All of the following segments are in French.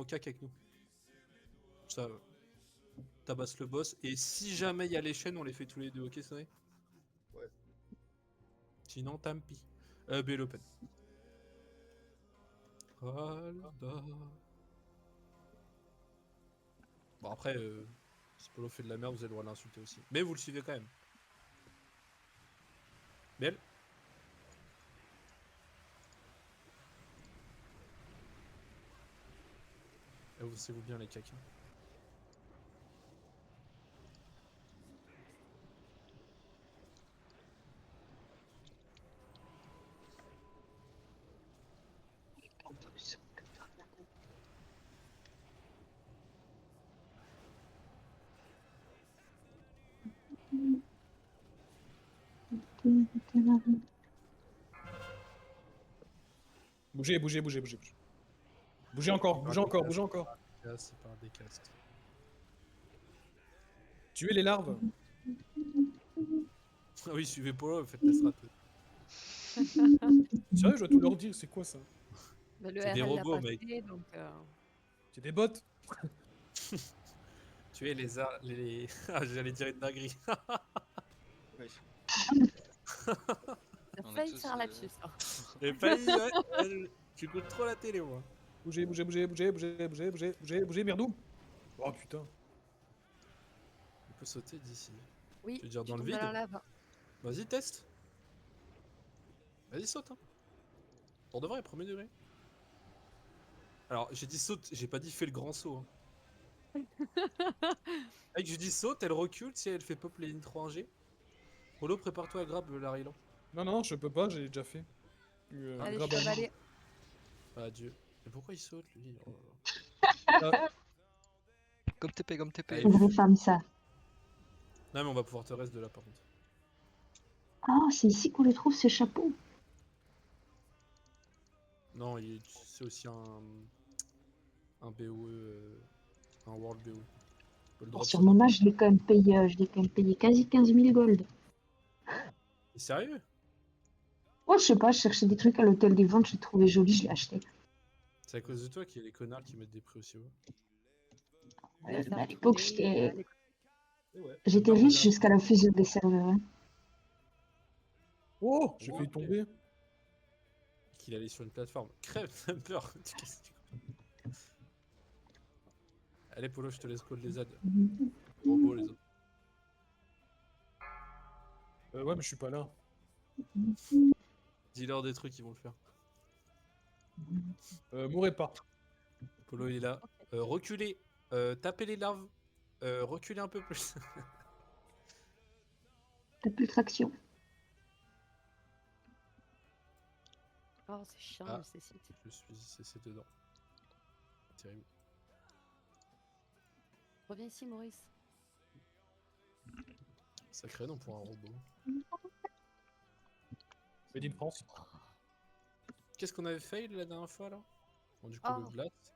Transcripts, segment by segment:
cac avec nous. Ça tabasse le boss. Et si jamais il y a les chaînes, on les fait tous les deux, ok, Sonné? Ouais. Sinon, tant pis. Belle open. Alda. Bon, après, si Polo fait de la merde, vous avez le droit de l'insulter aussi. Mais vous le suivez quand même. Belle. Avancez-vous bien, les cacs. Bougez, bougez, bougez, bougez. Bougez encore, bougez encore, bougez encore. C'est par des castes. Tuez les larves. Ah oui, suivez Polo, faites la strat. Sérieux, je dois tout leur dire, c'est quoi ça? Bah, le C'est des RL l'a robots, pas mec. fait, donc, C'est des bots. Tuez les ar... les... Ah, j'allais dire une dinguerie. Wesh. t'as On est failli tous, faire un lapsus. Hein. J'ai failli, ouais. Tu coûtes trop la télé, moi. Bougez, bougez, bougez, bougez, bougez, bougez, bougez, bougez, bougez, merdou. Oh putain. On peut sauter d'ici. Oui, Tu veux dire je dans le tombe vide? la lave. Vas-y, teste. Vas-y, saute. Hein. Pour de vrai, premier degré. Alors, j'ai dit saute, j'ai pas dit fais le grand saut. Hein. Mec, je dis saute, elle recule si elle fait pop les lignes 3 1G. Polo, prépare-toi à grab la Raylan. Non, non, je peux pas, j'ai déjà fait. Allez, grab chevalier. Adieu. Mais pourquoi il saute, lui? Oh là là. Comme TP, comme TP. Allez. Une vraie femme, ça. Non, mais on va pouvoir te reste de là, par contre. Ah, c'est ici qu'on les trouve, ces chapeaux. Non, c'est aussi un BOE, un World BOE. On peut le drop Sur mon âge, je l'ai quand même payé quasi 15 000 gold. T'es sérieux? Oh, je sais pas, je cherchais des trucs à l'hôtel des ventes, j'ai trouvé joli, je l'ai acheté. C'est à cause de toi qu'il y a les connards qui mettent des prix aussi hauts. À l'époque, Et ouais. j'étais Attends, riche regarde. jusqu'à la fusion des serveurs. Hein. Oh, j'ai failli tomber. Qu'il allait sur une plateforme. Crève, t'as peur. Allez, Polo, je te laisse call les aides. Robots, les autres. Ouais, mais je suis pas là. Dis-leur des trucs, ils vont le faire. Mourrez pas. Polo, il est là. Reculez. Tapez les larves. Reculez un peu plus. T'as plus de traction. Oh, c'est chiant, Ah. le C-site. Je suis cessé dedans. Terrible. Reviens ici, Maurice. Sacré nom pour un robot. Made in France. Qu'est-ce qu'on avait fail la dernière fois là? Bon, du coup, Oh. le Blast.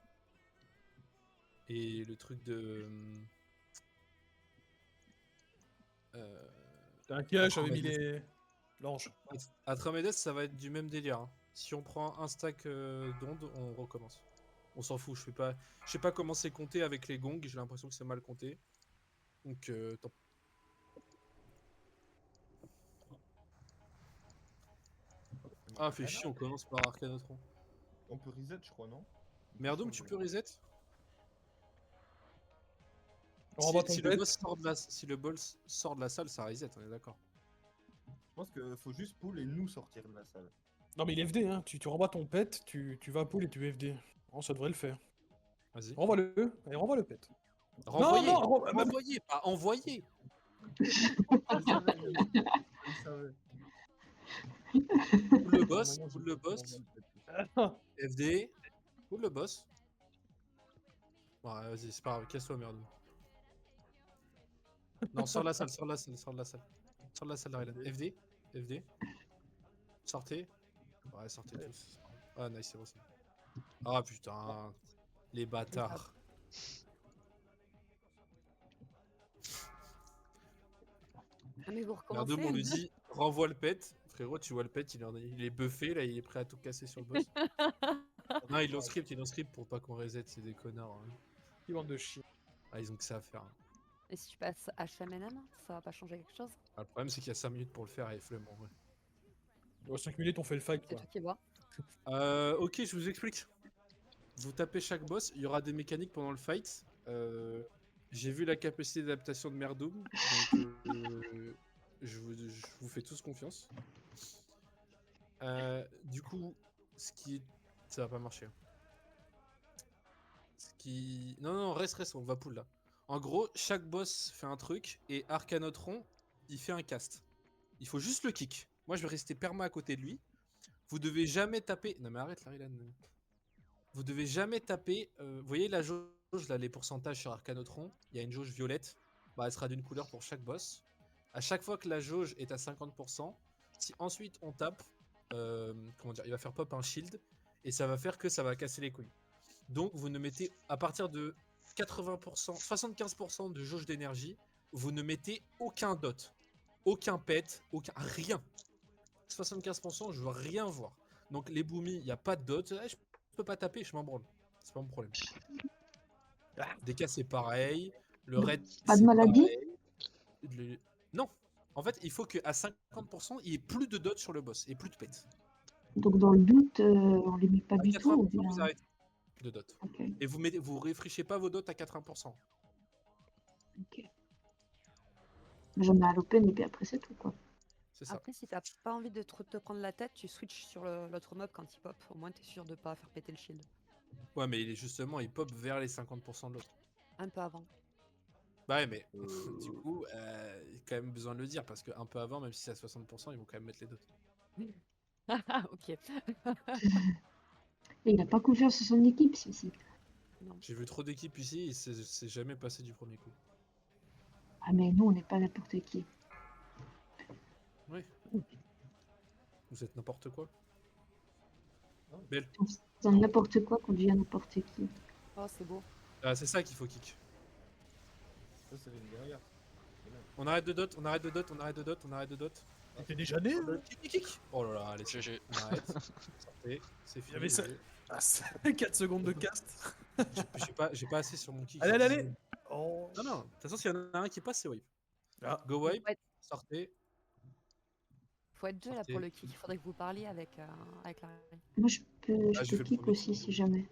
Et le truc de. T'inquiète, j'avais mis les. L'ange. Atramedes, ça va être du même délire. Hein. Si on prend un stack d'ondes, on recommence. On s'en fout, je sais pas comment c'est compté avec les gongs, j'ai l'impression que c'est mal compté. Donc, tant. Ah, fait chier, on commence par Arcanotron. On peut reset, je crois, non? Merdoum, tu peux reset? On renvoie ton Si le pet. boss sort de la salle, ça reset, on est d'accord. Je pense qu'il faut juste pull et nous sortir de la salle. Non, mais il est FD, hein. Tu renvoies ton pet, tu vas pull et tu FD. Oh, ça devrait le faire. Vas-y. Renvoie-le. Allez, renvoie le pet. Renvoyez, non, renvoyez, pas envoyez. Je savais. Pull le boss, pull le boss. FD, pull le boss. Ouais, vas-y, c'est pas grave, casse-toi, merde. Non, sors de la salle, sors de la salle, sors de la salle. Sors de la salle, Rylan. FD, FD. Sortez. Ouais, sortez tous. Ah, nice, c'est bon, c'est bon. Ah, putain. Les bâtards. Ah, mais vous Merdoum, recommencez. on lui dit, renvoie le pet. Frérot, tu vois le pet, il est buffé, là, il est prêt à tout casser sur le boss. Non, ils l'ont script pour pas qu'on reset, c'est des connards. Hein. Qui bande de chiens. Ah, ils ont que ça à faire. Et si tu passes HMNM, ça va pas changer quelque chose? Ah, le problème, c'est qu'il y a 5 minutes pour le faire et flemme en vrai. Au 5 minutes, on fait le fight, C'est quoi. toi qui vois. Ok, je vous explique. Vous tapez chaque boss, il y aura des mécaniques pendant le fight. J'ai vu la capacité d'adaptation de Merdoum, donc je vous fais tous confiance. Du coup, ce qui... Ça va pas marcher. Ce qui... Non, reste, on va pull là. En gros, chaque boss fait un truc, et Arcanotron, il fait un cast. Il faut juste le kick. Moi, je vais rester perma à côté de lui. Vous devez jamais taper... Non mais arrête, Larilan. Vous devez jamais taper... vous voyez la jauge, là, les pourcentages sur Arcanotron. Il y a une jauge violette. Bah, elle sera d'une couleur pour chaque boss. À chaque fois que la jauge est à 50%, si ensuite on tape, comment dire, il va faire pop un shield, et ça va faire que ça va casser les couilles. Donc vous ne mettez, à partir de 80%, 75% de jauge d'énergie, vous ne mettez aucun dot. Aucun pet, aucun... rien. 75%, je veux rien voir. Donc les boomies, il n'y a pas de dot. Je peux pas taper, je m'en branle. C'est pas mon problème. DK c'est pareil. Le raid Pas de c'est maladie? pareil. Non. En fait, il faut qu'à 50%, il n'y ait plus de dot sur le boss et plus de pet. Donc dans le doute, on les met pas À du tout. Ou 80%, vous bien... arrêtez de dot. Ok, Et vous réfléchissez pas vos dots à 80%. ok. J'en mets à l'open et puis après c'est tout quoi. C'est ça. Après, si t'as pas envie de trop te prendre la tête, tu switches sur l'autre mob quand il pop. Au moins, t'es sûr de pas faire péter le shield. Ouais, mais justement, il pop vers les 50% de l'autre. Un peu avant. Bah ouais, mais du coup, il y a quand même besoin de le dire parce qu'un peu avant, même si c'est à 60%, ils vont quand même mettre les dots. Ok. Et il a pas confiance en son équipe, ceci. Non. J'ai vu trop d'équipes ici, et c'est jamais passé du premier coup. Ah mais nous on n'est pas n'importe qui. Oui. Vous êtes n'importe quoi. Belle. Dans n'importe quoi qu'on devient n'importe qui. Oh, c'est beau. Ah, c'est ça qu'il faut kick. Ça, c'est derrière. On arrête de dot, on arrête de dot, on arrête de dot, on arrête de dot. T'es déjà né, hein? Kick. Oh là là, allez, GG. on arrête. Sortez, c'est fini. J'avais ça. désolé. Ah, 4 secondes de cast. J'ai pas assez sur mon kick. Allez, allez, allez. Oh. Non, de toute façon, s'il y en a un qui passe, c'est wipe. Ah. Go wipe, Ouais. sortez. Faut être deux là Sortez. pour le kick. Il faudrait que vous parliez avec la. Moi je peux, Ah, je j'ai peux fait le kick premier. aussi si jamais.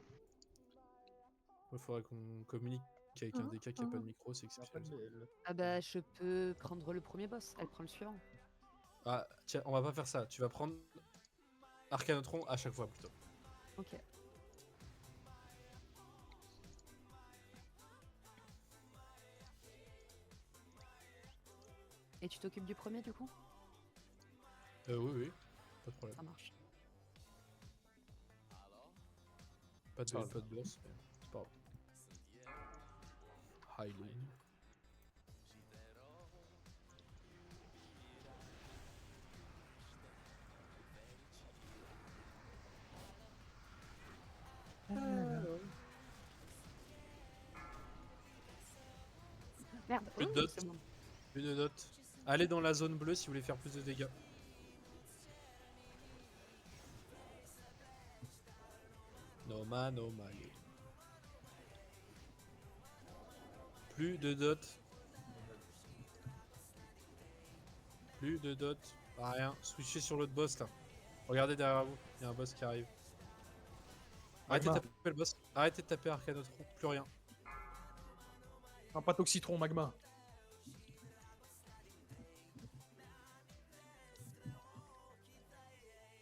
Il faudrait qu'on communique avec un DK qui a pas de micro, c'est C'est pas exceptionnel. de BL. Ah bah, je peux prendre le premier boss. Elle prend le suivant. Ah, tiens, on va pas faire ça. Tu vas prendre Arcanotron à chaque fois plutôt. Ok. Et tu t'occupes du premier du coup? Oui, pas de problème. Ça marche. Pas de Ça va. pas de burst, mais c'est pas grave. High lane. Merde. Plus de Ouh, dot. c'est bon. Plus de dot. Allez dans la zone bleue si vous voulez faire plus de dégâts. No man. Plus de dot. Plus de dot. Ah, rien. Switchez sur l'autre boss là. Regardez derrière vous. Il y a un boss qui arrive. Arrêtez de Magma. taper le boss. Arrêtez de taper Arcanotron. Plus rien. Un pâte au citron, magma.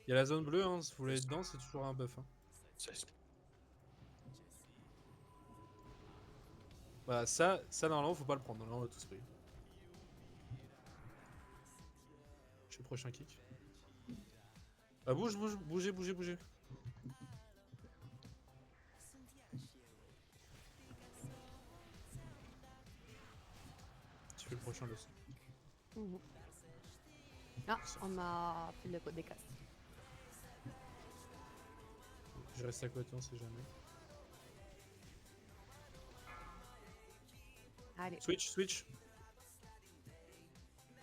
Il y a la zone bleue, hein, si vous voulez être dedans, c'est toujours un buff. Hein. Voilà, ça normalement faut pas le prendre, normalement on l'a tous pris. Je suis le prochain kick. Ah, bougez. Tu fais le prochain boss. Mhm. Ah, on m'a fait le code des castes. Je reste à côté, on sait jamais. Allez. Switch.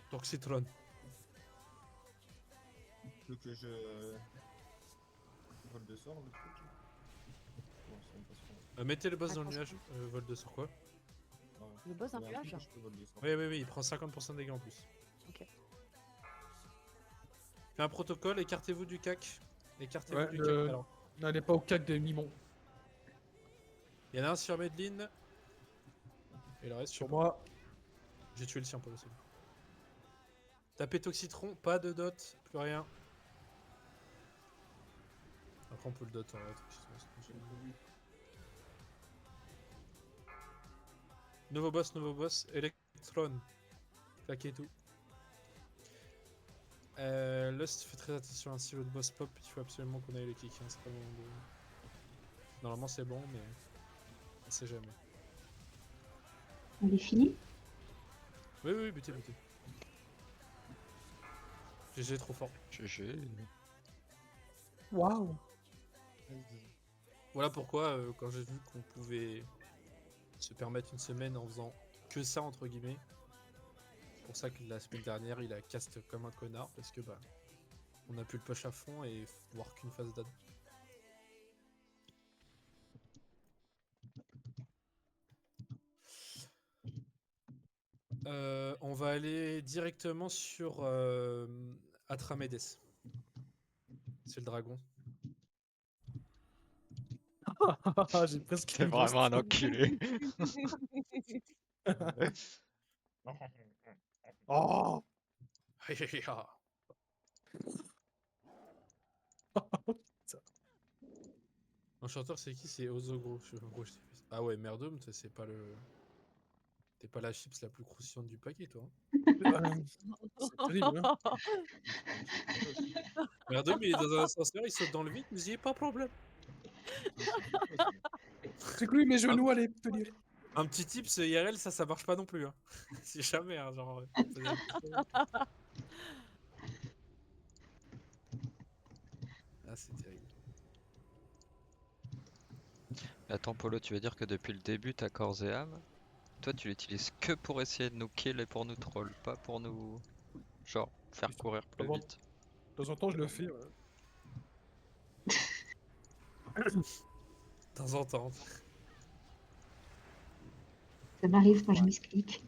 Toxitron. Tu veux que je vole de sort le truc? Mettez le boss dans le Attention. nuage. Vol de sur quoi? Le boss d'un Il y a un truc nuage. que je peux voler sur. Oui, il prend 50% de dégâts en plus. Ok. Fais un protocole, écartez-vous du cac. Écartez-vous Ouais, du cac. Alors, n'allez pas au cac des mimons. il y en a un sur Medline. Et le reste, je sais Sur pas. moi. J'ai tué le sien pour le seul. Tapez Toxitron, pas de dot, plus rien. Après, on peut le dot en vrai. Toxitron, c'est pas cher. Nouveau boss, Electron. Claquez tout. Lust, fais très attention, hein, si votre boss pop, il faut absolument qu'on aille le kick. Hein, c'est pas le moment de... Normalement c'est bon, mais on sait jamais. On est fini. Oui, butez. GG, trop fort. GG. Waouh. Voilà pourquoi, quand j'ai vu qu'on pouvait se permettre une semaine en faisant que ça, entre guillemets, c'est pour ça que la semaine dernière, il a cast comme un connard, parce que bah, on a pu le push à fond et voir qu'une phase d'ad. On va aller directement sur Atramedes. C'est le dragon. J'ai presque T'es eu vraiment un Lost. enculé. Oh. L'enchanteur, c'est qui? C'est Ozogro. Ah ouais, Merdum, c'est pas le. T'es pas la chips la plus croustillante du paquet, toi. Hein. C'est terrible, hein. Merdum, il est dans un ascenseur, il saute dans le vide, il me dit pas de problème. C'est que lui, mes genoux allaient tenir. Un petit tips IRL, ça marche pas non plus. Hein. C'est jamais, hein, genre. Ah, c'est terrible. Attends, Polo, tu veux dire que depuis le début, t'as corps et âme? Toi, tu l'utilises que pour essayer de nous kill et pour nous troll, pas pour nous. Genre, faire courir plus Avant- vite. De temps en temps, je le fais. Ouais. De temps en temps. Ça m'arrive quand je misclique.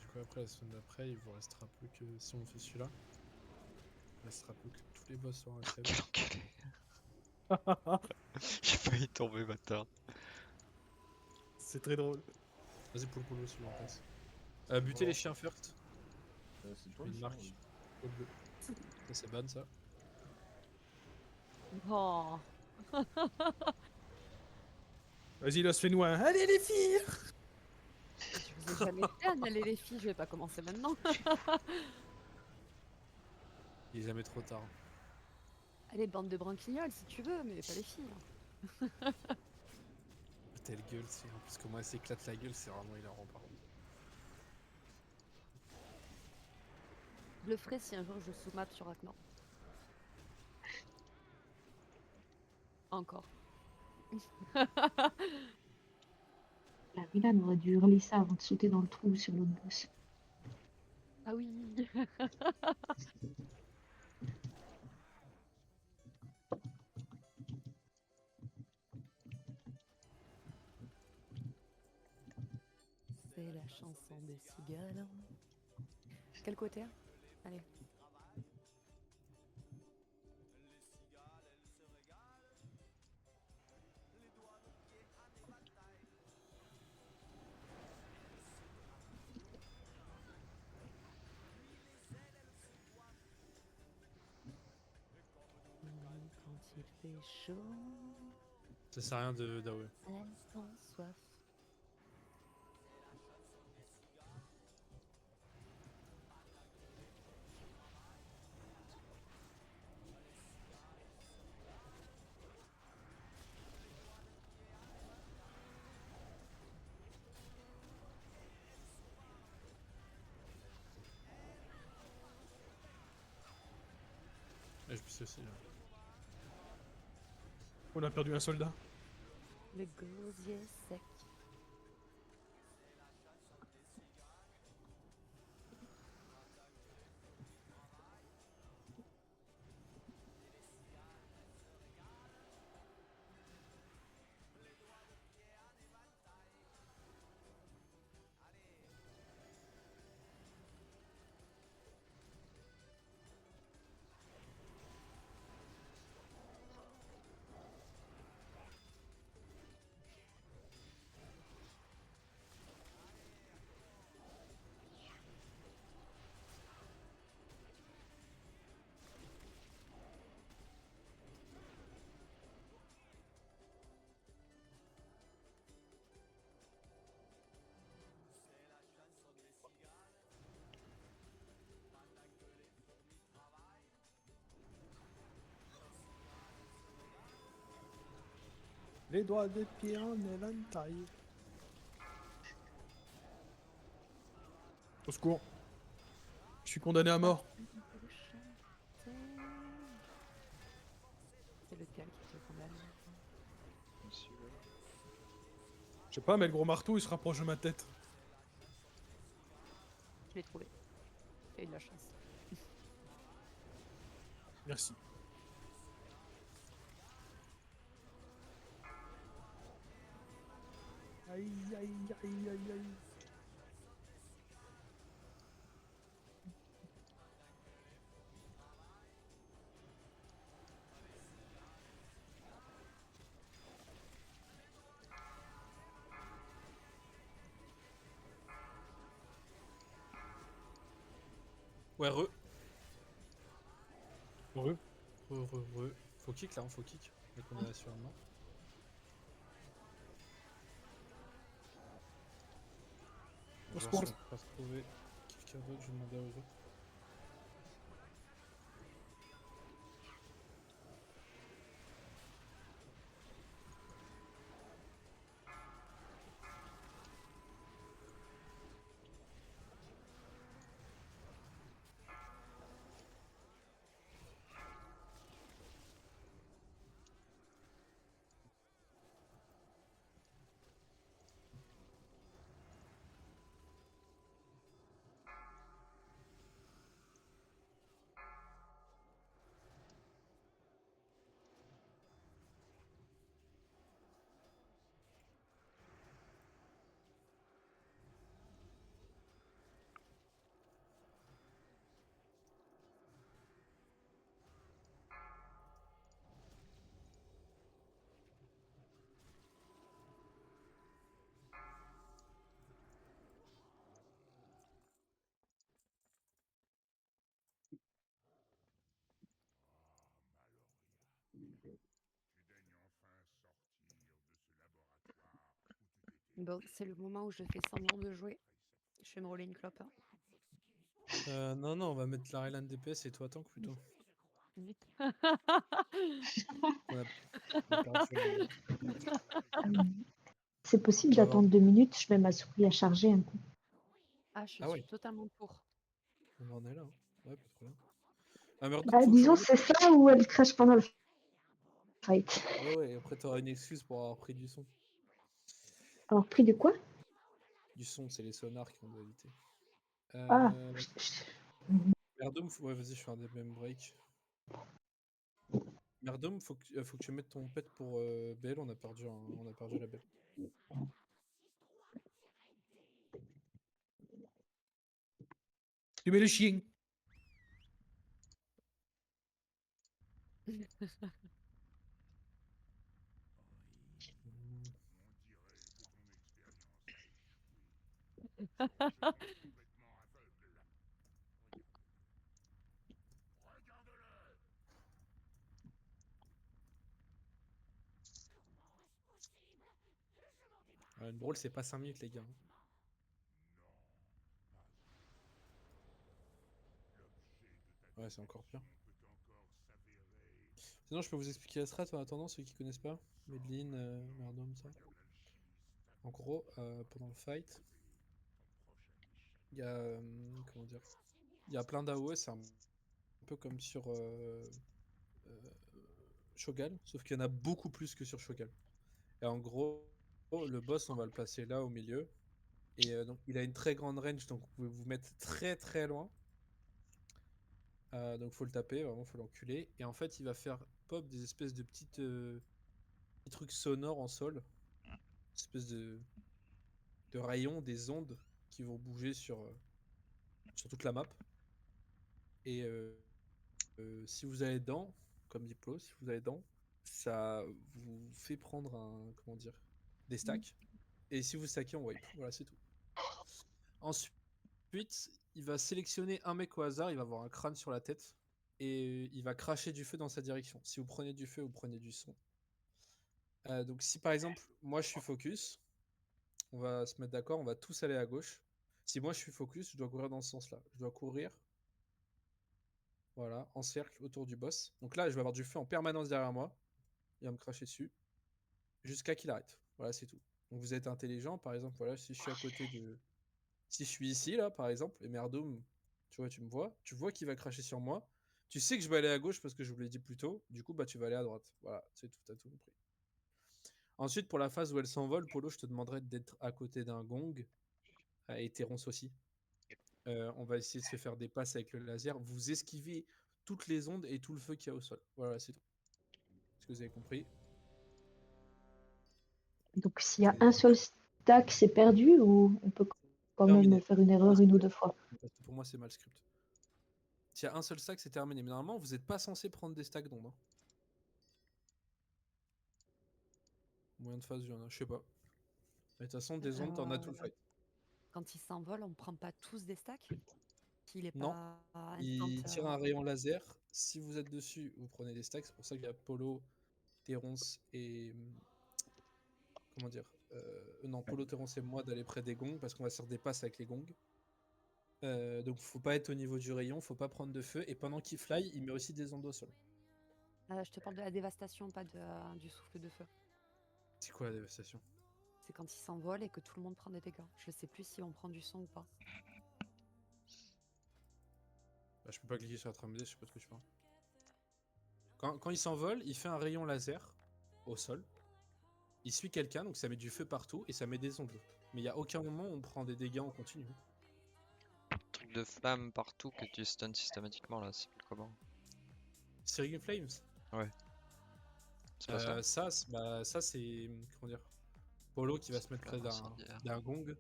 Du coup, après, la semaine d'après, il vous restera plus que. Si on fait celui-là, il restera plus que tous les boss sur un crème. Quel enculé. J'ai failli tomber, bâtard. C'est très drôle. Vas-y, pour le celui-là en passe. Butez les chiens first. C'est toi Une le chien, marque. oui. Code bleu. Ça, c'est ban, ça. Oh. Vas-y, Lost, fais-nous un. Allez, les filles. Je vous ai jamais fait un aller les filles, je vais pas commencer maintenant. Il est jamais trop tard. Allez, bande de branquignoles si tu veux, mais pas les filles. Hein. Telle gueule, c'est. En plus, comment elle s'éclate la gueule, c'est vraiment hilarant par contre. Je le ferai si un jour je sous-map sur Aknor. Encore. La Milan aurait dû hurler ça avant de sauter dans le trou sur l'autre boss. Ah oui. C'est la chanson des cigales. Quel côté? Allez. Quand il fait chaud, Ça sert à rien de d'avouer. elles ont soif. Et je puisse aussi. Là. On a perdu un soldat. Le gosier sec. Les doigts des pieds en éventail. Au secours. Je suis condamné à mort. C'est lequel qui te condamne? Je sais pas, mais le gros marteau il se rapproche de ma tête. Je l'ai trouvé. J'ai eu de la chance. Merci. Aïe aïe aïe aïe aïe. Ouais, Heureux. Faut kick là, faut kick. La condamnation maintenant. Au Je vais secours. voir si on peut pas trouver quelqu'un d'autre, je vais demander aux autres. Bon, c'est le moment où je fais semblant de jouer. Je vais me rouler une clope. Non, non, on va mettre la Ryland DPS et toi tank plutôt. Vite. On a, on a perdu C'est possible On va avoir- d'attendre 2 minutes, je mets ma souris à charger un coup. Ah, je Ah suis ouais. totalement pour. On en est là. Hein. Ouais, pas trop bien. Ah, Murdoch, Bah, faut que je disons, regarde. c'est ça ou elle crache pendant le fight. Ouais, ouais, et après t'auras une excuse pour avoir pris du son. Alors, prix de quoi? Du son, c'est les sonars qui ont dualité. Ah, Merdom, ouais, vas-y, je fais un DM break. Merdom, faut que tu mettes ton pet pour BL, on a perdu la BL. Tu mets les chiens. Hmm. Une brawl, c'est pas 5 minutes, les gars. Hein. Ouais, c'est encore pire. Sinon, je peux vous expliquer la strat en attendant, ceux qui connaissent pas. Medline, Merdom, ça. En gros, pendant le fight, il y a. Comment dire? Il y a plein d'AOE, c'est un peu comme sur euh, Shogal, sauf qu'il y en a beaucoup plus que sur Shogal. Et en gros, le boss, on va le placer là au milieu. Et donc, il a une très grande range, donc vous pouvez vous mettre très très loin. Donc, faut le taper, vraiment, faut l'enculer. Et en fait, il va faire pop des espèces de petits trucs sonores en sol. Des espèces de rayons, des ondes qui vont bouger sur toute la map. Et si vous allez dedans, comme Diplo, si vous allez dedans, ça vous fait prendre comment dire, des stacks. Et si vous stackez, on wipe. Voilà, c'est tout. Ensuite, il va sélectionner un mec au hasard, il va avoir un crâne sur la tête. Et il va cracher du feu dans sa direction. Si vous prenez du feu, vous prenez du son. Donc si par exemple, moi je suis focus, on va se mettre d'accord, on va tous aller à gauche. Si moi je suis focus, je dois courir dans ce sens-là. Je dois courir, voilà, en cercle autour du boss. Donc là, je vais avoir du feu en permanence derrière moi. Il va me cracher dessus. jusqu'à qu'il arrête. Voilà, c'est tout. Donc vous êtes intelligent, par exemple, voilà, si je suis à côté de... Si je suis ici, là, par exemple, et Merdoum, tu vois, tu vois qu'il va cracher sur moi, tu sais que je vais aller à gauche parce que je vous l'ai dit plus tôt, du coup, bah tu vas aller à droite. Voilà, c'est tout, t'as tout compris. Ensuite, pour la phase où elle s'envole, Polo, je te demanderai d'être à côté d'un gong, et Terence aussi. On va essayer de se faire des passes avec le laser. Vous esquivez toutes les ondes et tout le feu qu'il y a au sol. Voilà, c'est tout. Est-ce que vous avez compris? Donc s'il y a un seul stack, c'est perdu ou on peut quand même Terminé. faire une Pour moi, erreur c'est une ou mal deux fois? parce que pour moi, c'est mal script. S'il y a un seul stack, c'est terminé. Mais normalement, vous n'êtes pas censé prendre des stacks d'ondes. Hein. Moyen de phase, il y en a, je sais pas. Mais de toute façon, des ondes, t'en as tout le fight. Quand il s'envole, on prend pas tous des stacks? Qu'il est Non, pas instant. il tire un rayon laser. Si vous êtes dessus, vous prenez des stacks. C'est pour ça qu'il y a Polo, Terence et. Comment dire Non, Polo, Terence et moi d'aller près des gongs parce qu'on va se faire des passes avec les gongs. Donc faut pas être au niveau du rayon, faut pas prendre de feu. Et pendant qu'il fly, il met aussi des ondes au sol. Je te parle de la dévastation, pas du souffle de feu. C'est quoi la dévastation? C'est quand il s'envole et que tout le monde prend des dégâts. Je sais plus si on prend du son ou pas. Bah, je peux pas cliquer sur la trame D, je sais pas de quoi tu parles. Quand il s'envole, il fait un rayon laser au sol. Il suit quelqu'un, donc ça met du feu partout et ça met des ondes. Mais il y a aucun moment où on prend des dégâts en continu. Truc de flamme partout que tu stun systématiquement là, c'est comment? Searing Flames. C'est pas ça? Ça c'est comment dire, Polo qui va se mettre près Flamme incendiaire. d'un gong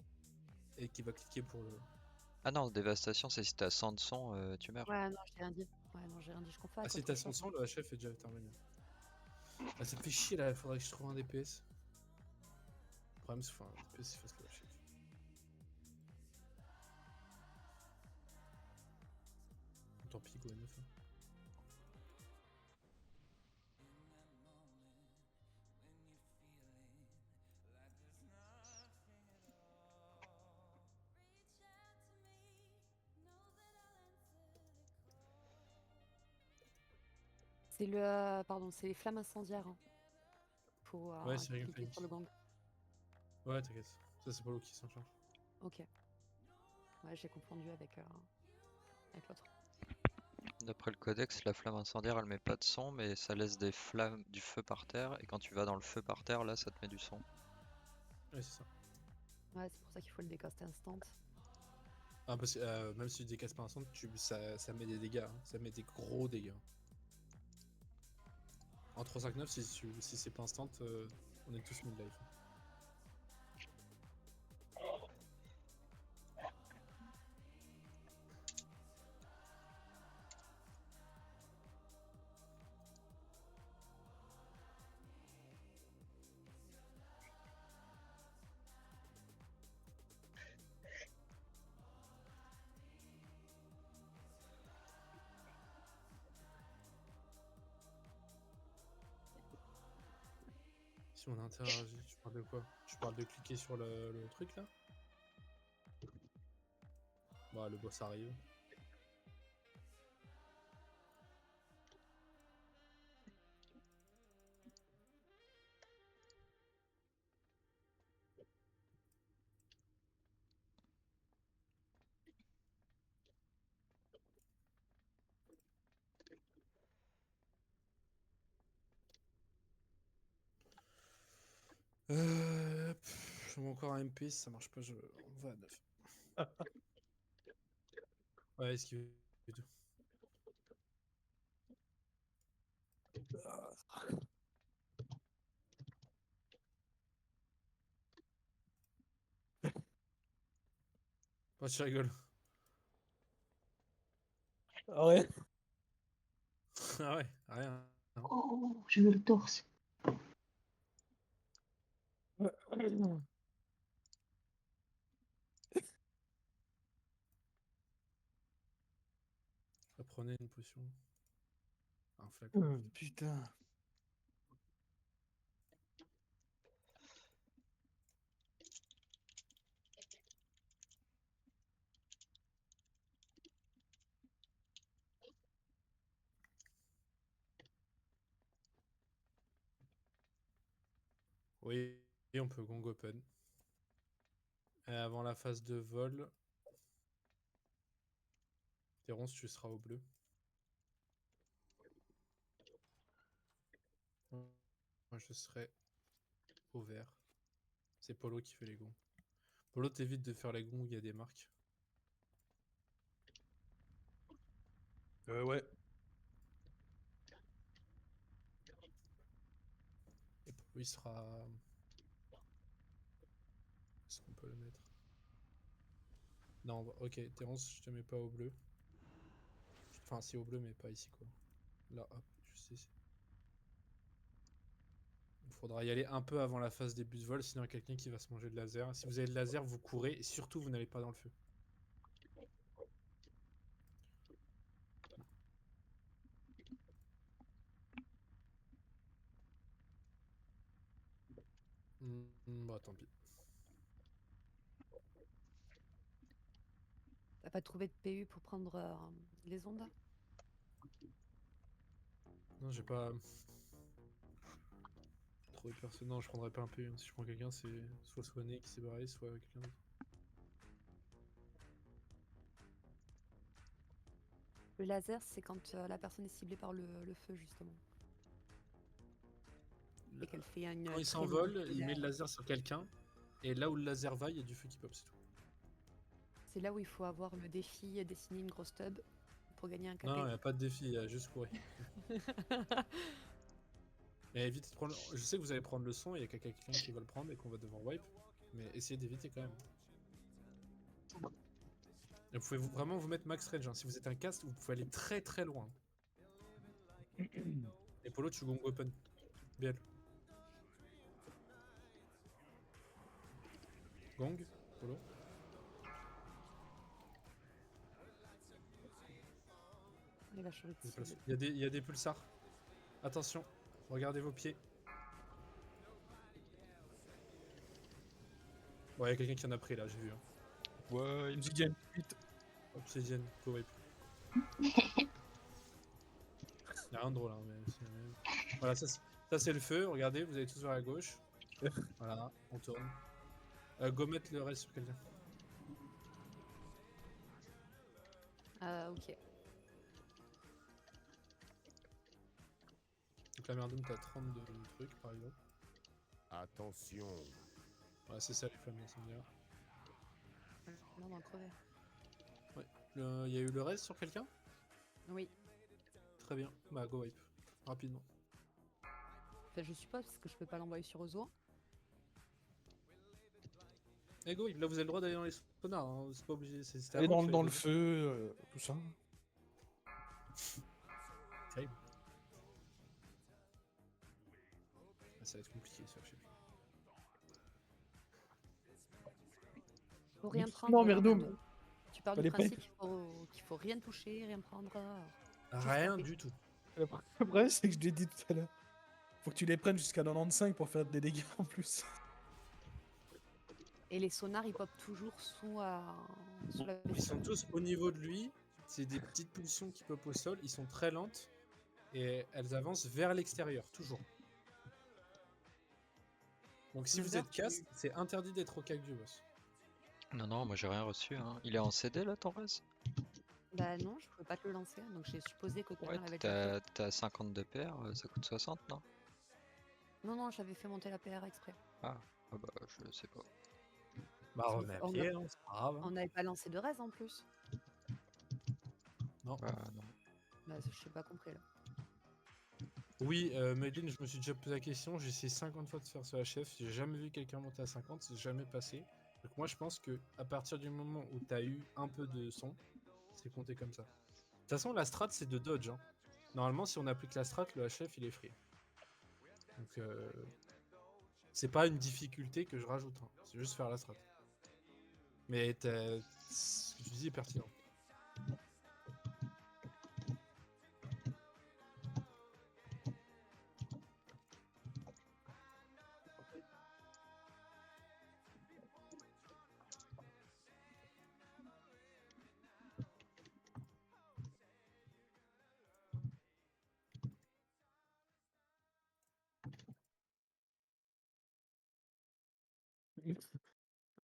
et qui va cliquer pour le. Ah non, dévastation, c'est si t'as 100 de son, tu meurs. Ouais, non, j'ai rien dit. Ouais, non, j'ai rien dit. Je confonds Ah avec si autre t'as son chose. sang, le HF est déjà terminé. Ah ça me fait chier là, faudrait que je trouve un DPS. Le problème c'est qu'il faut un DPS qui fasse le HF. Tant pis, go N9. Hein. C'est le, pardon, c'est les flammes incendiaires. Hein. Faut Ouais, Searing cliquer Flames. sur le gang. Ouais, t'inquiète. Ça c'est Polo qui s'en charge. Ok. Ouais, j'ai confondu avec l'autre. D'après le codex, la flamme incendiaire elle met pas de son, mais ça laisse des flammes, du feu par terre, et quand tu vas dans le feu par terre, là ça te met du son. Ouais, c'est ça. Ouais, c'est pour ça qu'il faut le décaster instant. Ah, parce que même si tu décasses pas un centre, ça met des dégâts. Hein. Ça met des gros dégâts. En 3-5-9, si c'est pas instant, on est tous mid-life. Si on interagit, tu parles de quoi? Tu parles de cliquer sur le truc là? Bah, le boss arrive. Je mets encore un MP, si ça marche pas, on va à 9. Ouais, esquive et tout. Oh, tu rigoles. Ah ouais. Ah ouais, rien. Hein. Oh, je veux le torse. Prenez une potion. Un flacon. Putain. Oui, et on peut gong open. Et avant la phase de vol, Terence, tu seras au bleu. Moi, je serai au vert. C'est Polo qui fait les gonds. Polo, t'évites de faire les gonds où il y a des marques. Ouais. Et Polo, il sera... Est-ce qu'on peut le mettre? Non, ok, Terence, je te mets pas au bleu. Enfin, si au bleu, mais pas ici, quoi. Là, hop, je sais. Il faudra y aller un peu avant la phase début de vol, sinon il y a quelqu'un qui va se manger de laser. Si vous avez le laser, vous courez, et surtout, vous n'allez pas dans le feu. Bah, tant pis. T'as pas trouvé de PU pour prendre les ondes? Non, j'ai pas trouvé personne. Non, je prendrais pas un P. Si je prends quelqu'un, c'est soit Swanee qui s'est barré, soit quelqu'un d'autre. Le laser, c'est quand la personne est ciblée par le feu, justement. Et qu'elle fait une Quand il très s'envole, longue il met le colère. laser sur quelqu'un, et là où le laser va, il y a du feu qui pop, c'est tout. C'est là où il faut avoir le défi dessiner une grosse tub pour gagner un Non, il KP. n'y a pas de défi, il y a juste courir. Mais évitez de prendre. Je sais que vous allez prendre le son, il y a quelqu'un qui va le prendre et qu'on va devoir wipe, mais essayez d'éviter quand même. Et vous pouvez vraiment vous mettre max range. Hein. Si vous êtes un cast, vous pouvez aller très très loin. Et Polo, tu gong open. Bien. Gong, Polo. Il va changer de cible. Il y a des pulsars. Attention, regardez vos pieds. Ouais, il y a quelqu'un qui en a pris là, j'ai vu. Hein. Ouais, Obsidian, vite. Obsidian, go wipe. Y'a rien de drôle, hein, mais voilà, ça c'est le feu. Regardez, vous allez tous vers la gauche. Voilà, on tourne. Go mettre le reste sur quelqu'un. Ok. Donc la merdoum, t'as 32 trucs par exemple. Attention. Ouais, c'est ça les flammes incendiaires. Là, on en crevait. Ouais. Il y a eu le reste sur quelqu'un? Oui. Très bien. Bah, go wipe. Rapidement. Enfin, je suppose parce que je peux pas l'envoyer sur Ozo. Et go wipe. Là, vous avez le droit d'aller dans les sonars. Hein. C'est pas obligé. C'était Aller avant qu'il dans fallait le go. feu, tout ça. Terrible. Ah, ça va être compliqué ça, je sais plus. Faut rien Mais prendre. non, Merdoum. Merdoum. Tu pars Fallait du pas- principe qu'il faut rien toucher, rien prendre. Rien taper. du tout. Le problème, c'est que je l'ai dit tout à l'heure. Faut que tu les prennes jusqu'à 95 pour faire des dégâts en plus. Et les sonars, ils popent toujours sous la Ils sont bestiole. tous au niveau de lui. C'est des petites pulsions qui popent au sol. Ils sont très lentes. Et elles avancent vers l'extérieur, toujours. Donc si vous Number, êtes cast, c'est interdit d'être au cac du boss. Non, non, moi j'ai rien reçu. Hein. Il est en CD là ton res? Bah non, je pouvais pas te le lancer, donc j'ai supposé que quelqu'un Ouais, l'avait déjà fait. t'as 52 PR, ça coûte 60, non? Non, j'avais fait monter la PR exprès. Ah, ah bah je sais pas. Bah, revenez à On pied, hein, c'est pas grave. Hein. on n'avait pas lancé de raise en plus. Non. Bah non. Bah, je sais pas compris là. Oui, Medine, je me suis déjà posé la question. J'ai essayé 50 fois de faire ce HF. J'ai jamais vu quelqu'un monter à 50. C'est jamais passé. Donc moi, je pense que à partir du moment où tu as eu un peu de son, c'est compté comme ça. De toute façon, la strat, c'est de dodge. Hein. Normalement, si on applique la strat, le HF, il est free. Donc, c'est pas une difficulté que je rajoute. Hein. C'est juste faire la strat. Mais ce que tu dis est pertinent.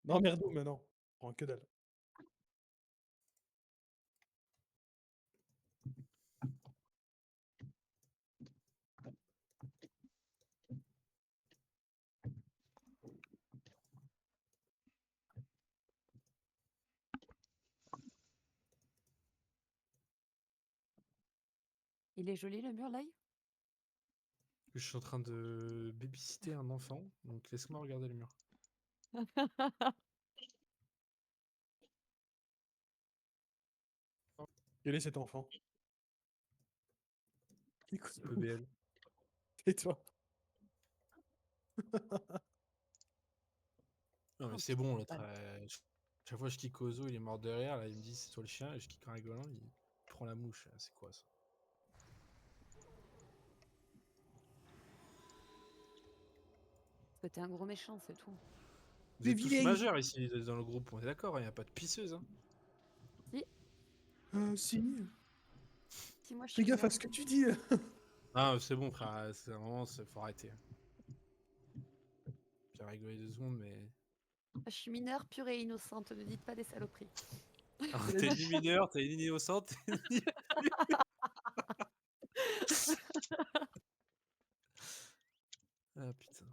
Non, merdo, mais non. Prends que dalle. Il est joli le mur là? Je suis en train de babysitter un enfant, donc laisse-moi regarder le mur. Quel est cet enfant? Écoute, BBL. tais-toi. Non mais Oh, c'est bon, l'autre. putain. Chaque fois je kick Ozo, il est mort derrière, là il me dit c'est toi le chien, et je kick un rigolant, il prend la mouche. C'est quoi ça? Parce que t'es un gros méchant, c'est tout. Vous Des êtes tous vilains. majeurs ici dans le groupe, on est d'accord, il n'y a pas de pisseuse. Hein. Si. Si moi je Fais suis gaffe à mineure, ce que tu dis. Ah c'est bon frère, c'est un moment, faut arrêter. J'ai rigolé 2 secondes, mais. je suis mineure pure et innocente, ne dites pas des saloperies. Alors, t'es ni mineur, t'es ni innocente, t'es ni. Ah putain.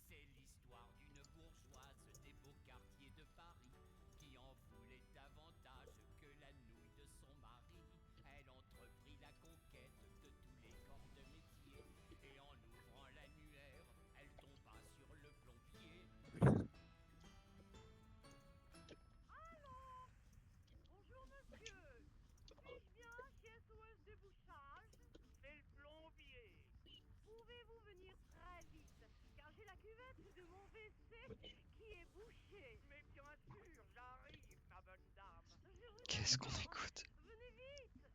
C'est l'histoire d'une bourgeoise des beaux quartiers de Paris qui en voulait davantage que la nouille de son mari. Elle entreprit la conquête de tous les corps de métier et en ouvrant l'annuaire, elle tomba sur le plombier. Bonjour monsieur, suis-je bien chez SOS Débouchage? C'est le plombier. Pouvez-vous venir très vite, car j'ai la cuvette de mon WC qui est bouchée. Mais bien sûr, j'arrive, ma bonne dame. Je vous Qu'est-ce qu'on attends. écoute? Venez vite.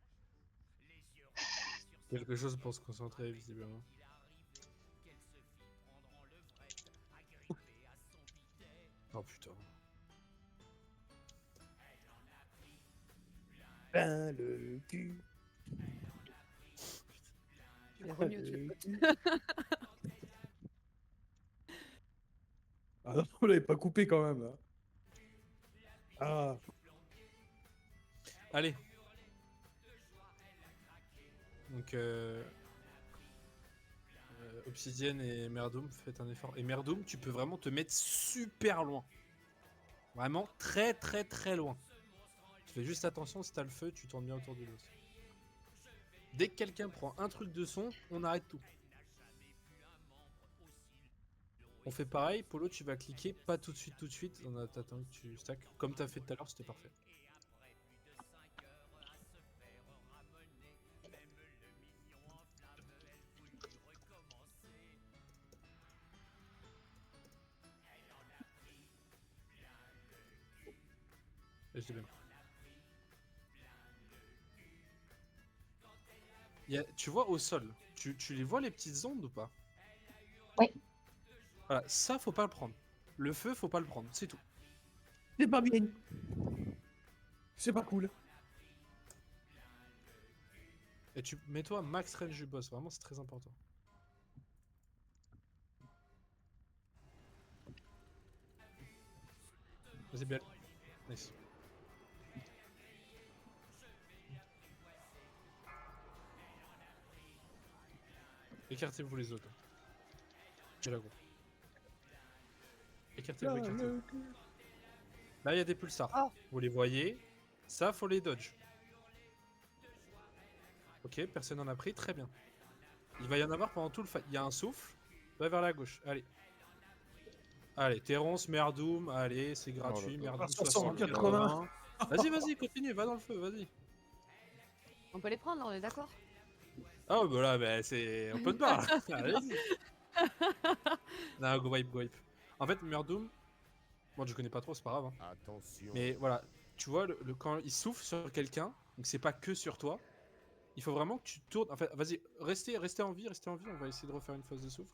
Les yeux rivés sur Quelque chose pour se concentrer visiblement. il arrivait qu'elle se fit prendre en levrette, agrippée à son bidet. Oh putain. Ben le cul. Mais remue, tu Le peux. cul. Ah non, vous l'avez pas coupé quand même là. Ah. Allez. Donc Obsidienne et Merdoum, faites un effort. Et Merdoum, tu peux vraiment te mettre super loin. Vraiment très très très loin. Tu fais juste attention, si t'as le feu, tu tournes bien autour du dos. Dès que quelqu'un prend un truc de son, on arrête tout. On fait pareil, Polo, tu vas cliquer, pas tout de suite, on attend que tu stack. Comme t'as fait tout à l'heure, c'était parfait. Et je dis bien. Tu vois au sol, tu les vois les petites ondes ou pas? Oui. Voilà, ça faut pas le prendre. Le feu, faut pas le prendre, c'est tout. C'est pas bien. C'est pas cool. Et tu mets-toi max range du boss, vraiment c'est très important. Vas-y, bien. Nice. Écartez-vous les autres. J'ai la gros. Écartez-vous, écartez-vous. Là, il y a des pulsars. Oh. Vous les voyez. Ça, faut les dodge. Ok, personne n'en a pris, très bien. Il va y en avoir pendant tout le fight. Il y a un souffle. Va vers la gauche, allez. Allez, Terrence, Merdoum, allez, c'est gratuit. d'accord. Merdoum, 60, 60, 80. Vas-y, vas-y, continue, va dans le feu, vas-y. On peut les prendre, on est d'accord? Ah, bah là, bah, c'est open bar. Allez-y. Non, go wipe, go wipe. En fait, Merdoum, moi je connais pas trop, c'est pas grave. Hein. Attention. Mais voilà, tu vois, quand il souffle sur quelqu'un, donc c'est pas que sur toi, il faut vraiment que tu tournes. Enfin, vas-y, restez en vie, on va essayer de refaire une phase de souffle.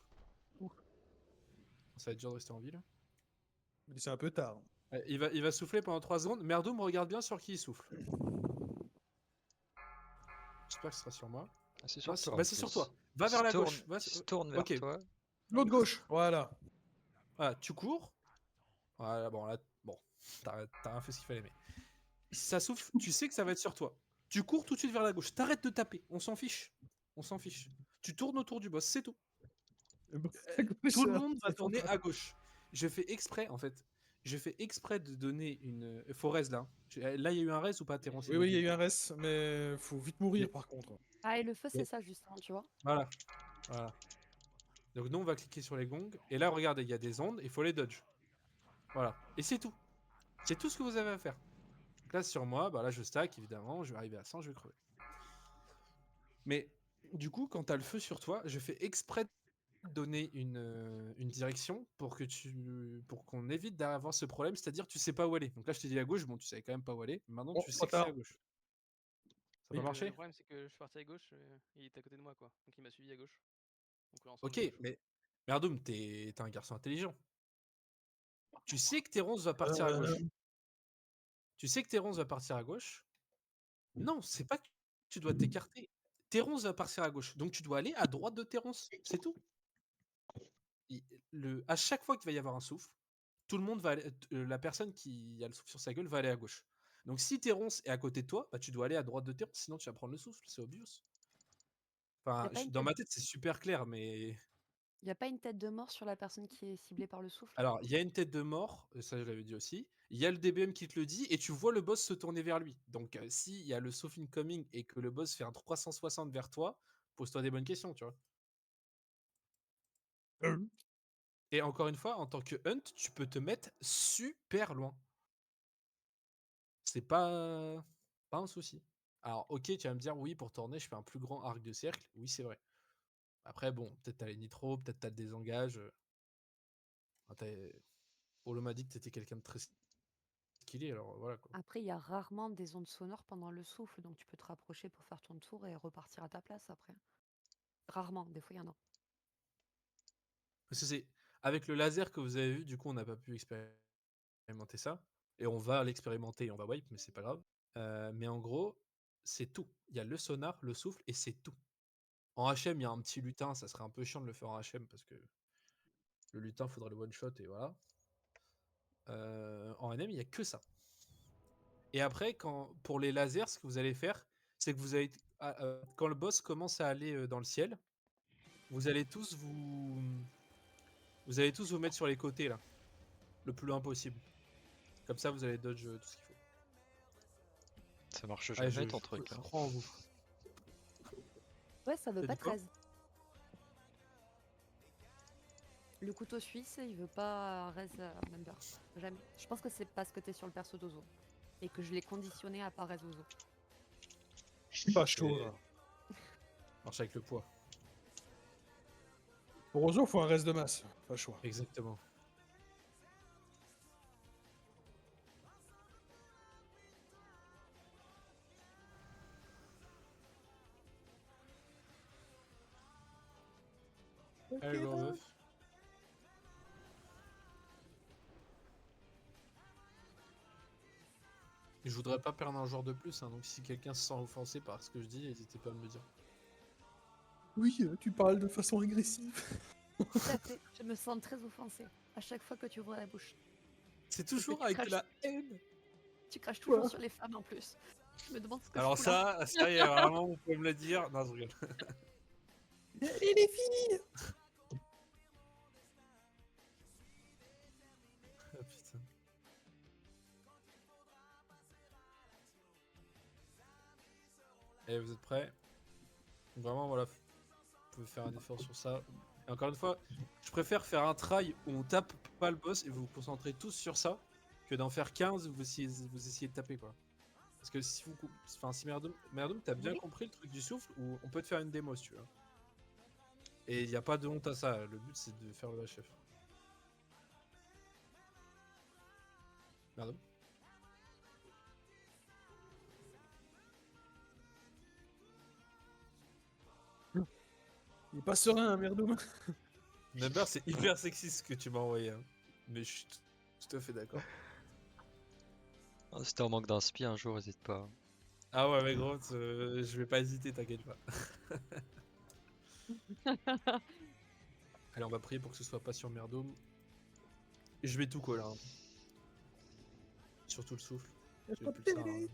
Ça va être dur de rester en vie là. Mais c'est un peu tard. Il va souffler pendant 3 secondes. Merdoum, regarde bien sur qui il souffle. J'espère que ce sera sur moi. Ah, c'est Non, sur toi. bah en c'est sur plus. toi. Va Il vers se la tourne- gauche. Il se tourne vers Ok. toi. L'autre gauche, voilà. Voilà, tu cours. Voilà, bon, là, bon, t'as rien fait ce qu'il fallait, mais. Si ça souffle, tu sais que ça va être sur toi. Tu cours tout de suite vers la gauche. T'arrêtes de taper. On s'en fiche. On s'en fiche. Tu tournes autour du boss, c'est tout. Tout le monde va tourner à gauche. Je fais exprès, en fait. Je fais exprès de donner une. Faut res là. Là, il y a eu un res ou pas, Terence? Oui, oui, il y a eu un res, mais faut vite mourir par contre. Ah, et le feu, c'est Mais- ça, justement, tu vois. Voilà. Voilà. Donc, nous, on va cliquer sur les gongs. Et là, regardez, il y a des ondes. Il faut les dodge. Voilà. Et c'est tout. C'est tout ce que vous avez à faire. Donc là, sur moi, bah là, je stack, évidemment. Je vais arriver à 100, je vais crever. Mais du coup, quand t'as le feu sur toi, je fais exprès de donner une direction pour qu'on évite d'avoir ce problème, c'est-à-dire tu sais pas où aller. Donc là, je t'ai dit à gauche, bon, tu savais quand même pas où aller. Maintenant, Bon, tu sais trop que c'est à tard. gauche. Ça Oui. va marcher? Le problème, c'est que je suis parti à gauche, il était à côté de moi, quoi. Donc il m'a suivi à gauche. Donc ensemble, Ok, on a le feu. mais Merdoum, t'es un garçon intelligent. Tu sais que Terence va partir à gauche. Tu sais que Terence va partir à gauche. Non, c'est pas que tu dois t'écarter. Terence va partir à gauche. Donc tu dois aller à droite de Terence. C'est tout. À chaque fois qu'il va y avoir un souffle, tout le monde va aller, la personne qui a le souffle sur sa gueule va aller à gauche. Donc si Terence est à côté de toi, bah, tu dois aller à droite de Terence, sinon tu vas prendre le souffle, c'est obvious. Enfin, pas une dans tête- ma tête, c'est super clair, mais. Y a pas une tête de mort sur la personne qui est ciblée par le souffle? Alors, il y a une tête de mort, ça je l'avais dit aussi. Il y a le DBM qui te le dit, et tu vois le boss se tourner vers lui. Donc, s'il y a le souffle incoming et que le boss fait un 360 vers toi, pose-toi des bonnes questions, tu vois. Et encore une fois, en tant que hunt, tu peux te mettre super loin. C'est pas un souci. Alors, ok, tu vas me dire, oui, pour tourner, je fais un plus grand arc de cercle. Oui, c'est vrai. Après, bon, peut-être t'as les nitros, peut-être t'as le désengage. Polo m'a dit que t'étais quelqu'un de très skillé, alors voilà quoi. Après, il y a rarement des ondes sonores pendant le souffle, donc tu peux te rapprocher pour faire ton tour et repartir à ta place après. Rarement, des fois, il y en a. Parce que c'est avec le laser que vous avez vu, du coup, on n'a pas pu expérimenter ça. Et on va l'expérimenter et on va wipe, mais c'est pas grave. Mais en gros, c'est tout. Il y a le sonar, le souffle, et c'est tout. En HM, il y a un petit lutin, ça serait un peu chiant de le faire en HM parce que le lutin, faudrait le one shot et voilà. En NM, il n'y a que ça. Et après, pour les lasers, ce que vous allez faire, c'est que quand le boss commence à aller dans le ciel, vous allez tous vous mettre sur les côtés là, le plus loin possible. Comme ça, vous allez dodge tout ce qu'il faut. Ça marche Allez, jamais ton truc. je Hein. crois en vous. Ouais, ça veut T'as pas dit quoi 13. Le couteau suisse, il veut pas res member. Jamais. Je pense que c'est parce que t'es sur le perso d'Ozo. Et que je l'ai conditionné à pas res Ozo. Je suis pas chaud là. Marche avec le poids. Pour Ozo, faut un res de masse. Pas le choix. Exactement. Allez, gros meuf. Je voudrais pas perdre un joueur de plus, hein, donc si quelqu'un se sent offensé par ce que je dis, n'hésitez pas à me le dire. Oui, tu parles de façon agressive. Tout à fait. Je me sens très offensée à chaque fois que tu ouvres la bouche. C'est Parce que toujours tu avec craches- la haine. Tu craches toujours Ouais. sur les femmes en plus. Je me demande ce que Alors je fous là. ça y est, vraiment, vous pouvez me le dire. Non, je rigole. Allez les filles. Ah, putain. Allez, vous êtes prêts? Vraiment, voilà. Vous pouvez faire un effort sur ça. Et encore une fois, je préfère faire un try où on tape pas le boss et vous vous concentrez tous sur ça que d'en faire 15 où vous essayez de taper quoi. Parce que si Merdoum, t'as bien Oui. compris le truc du souffle où on peut te faire une démo si tu veux. Et il n'y a pas de honte à ça, le but c'est de faire le chef. Merdoum. Il est pas serein, Merdoum. Member, c'est hyper sexy ce que tu m'as envoyé. Hein. Mais je suis tout à fait d'accord. Oh, si t'es en manque d'inspi un jour, hésite pas. Ah ouais, mais gros, je vais pas hésiter, t'inquiète pas. Allez, on va prier pour que ce soit pas sur Merdome. Et je vais tout quoi là. Surtout le souffle. J'ai plus que ça, hein.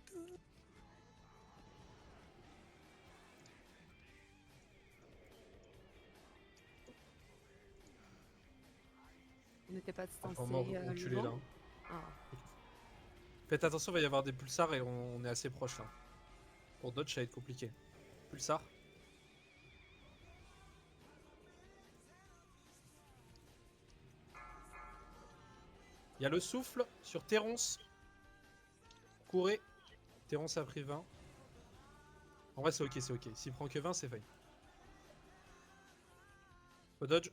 On n'était pas On distancé va vraiment reculer là. Ah. Faites attention, il va y avoir des pulsars et on est assez proche là. Pour dodge, ça va être compliqué. Pulsar. Il y a le souffle sur Terronce. Courez. Terronce a pris 20. En vrai, c'est ok, c'est ok. S'il prend que 20, c'est fine. Faut dodge.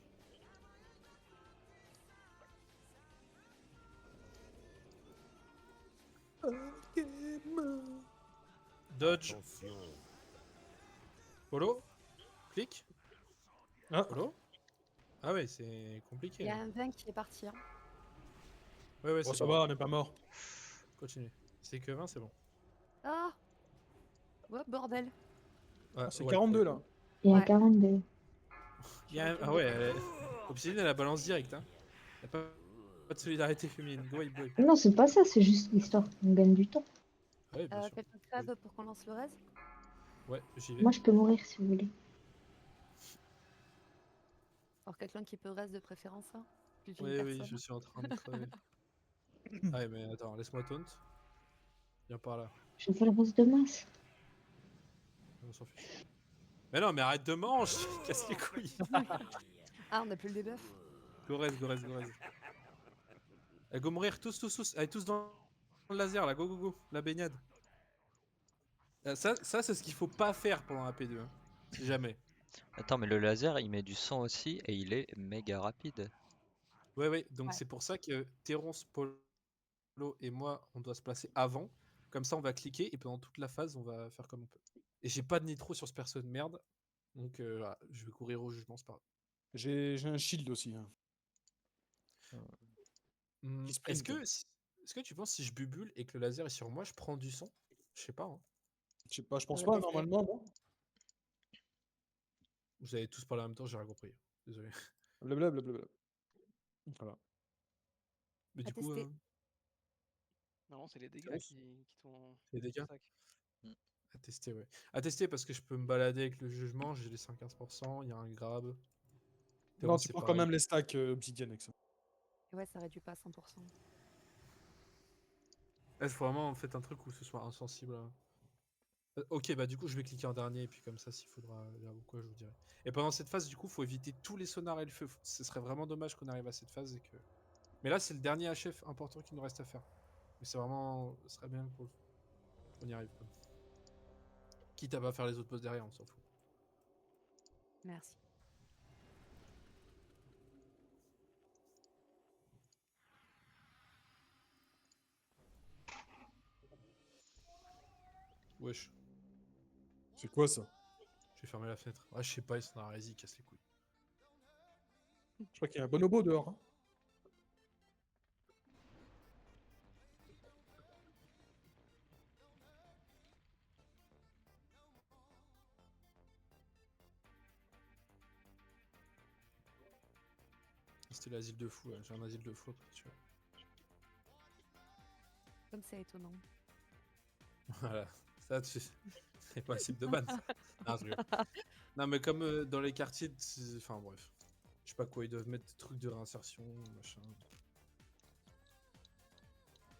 Dodge. Attention. Polo. Clic. Ah, Polo. Ah ouais, c'est Il compliqué y a là. un 20 qui est parti. Hein. Ouais, ouais, bon, c'est ça bon. va, on n'est pas mort. Continue. C'est que 20, c'est bon. Ah ouais, bordel. Ouais, C'est ouais, 42 pour le là. coup. Il y a Ouais. 42. Il y a ah ouais, Obsidian elle a balance direct. Hein. Y a pas de solidarité féminine. Go, boy. Non, c'est pas ça, c'est juste histoire qu'on gagne du temps. Ah ouais, bien sûr. Quelqu'un crève pour qu'on lance le res? Ouais, j'y vais. Moi, je peux mourir si vous voulez. Alors quelqu'un qui peut res de préférence, hein. Plus d'une Oui, oui, personne. je suis en train de crever. Ah ouais, mais attends, laisse-moi taunt. Viens par là. Je fais le rose de masse. On s'en fiche. Mais non, mais arrête de manger. Casse les couilles. Ah, on a plus le debuff. Go res, go res, go res. Allez, go mourir tous, tous, tous. Allez, tous dans le laser là. Go, go, go. La baignade. Ça c'est ce qu'il faut pas faire pendant la P2. Hein. Si jamais. Attends, mais le laser, il met du sang aussi et il est méga rapide. Ouais, ouais. Donc Ouais. c'est pour ça que Terronce, Polo et moi, on doit se placer avant. Comme ça, on va cliquer et pendant toute la phase, on va faire comme on peut. Et j'ai pas de nitro sur ce perso de merde. Donc voilà, je vais courir au jugement, c'est pas grave. J'ai un shield aussi. Hein. Qui sprint. Est-ce que tu penses si je bubule et que le laser est sur moi, je prends du son? Je sais pas. Hein. Je sais pas, je pense va pas tester. normalement. Non. Vous avez tous parlé en même temps, j'ai rien compris. Désolé. Blablabla. Voilà. Mais À du coup, tester. Non, c'est les dégâts bon, qui t'ont. les dégâts sac. à tester, ouais. À tester parce que je peux me balader avec le jugement, j'ai les 115%, il y a un grab. Non, Terrence, tu c'est prends quand pareil. même les stacks Obsidian avec ça. Et ouais, ça réduit pas à 100%. Est-ce vraiment faites un truc où ce soit insensible à... Ok, bah du coup je vais cliquer en dernier et puis comme ça s'il faudra là ou quoi je vous dirai. Et pendant cette phase du coup faut éviter tous les sonars et le feu. Ce serait vraiment dommage qu'on arrive à cette phase et que... Mais là c'est le dernier HF important qu'il nous reste à faire. Mais c'est vraiment... Ce serait bien qu'on y arrive. Quoi. Quitte à pas faire les autres poses derrière, on s'en fout. Merci. Wesh, C'est quoi ça? je vais fermer la fenêtre. Ah je sais pas, ils sont dans la rési, casse les couilles. Je crois qu'il y a un bonobo dehors. Hein. C'était l'asile de fou, j'ai un asile de fou, tu vois. Comme c'est étonnant. Voilà, ça c'est possible de ban. Ça. Non, je rigole. Non mais comme dans les quartiers, enfin bref. Je sais pas quoi, ils doivent mettre des trucs de réinsertion, machin.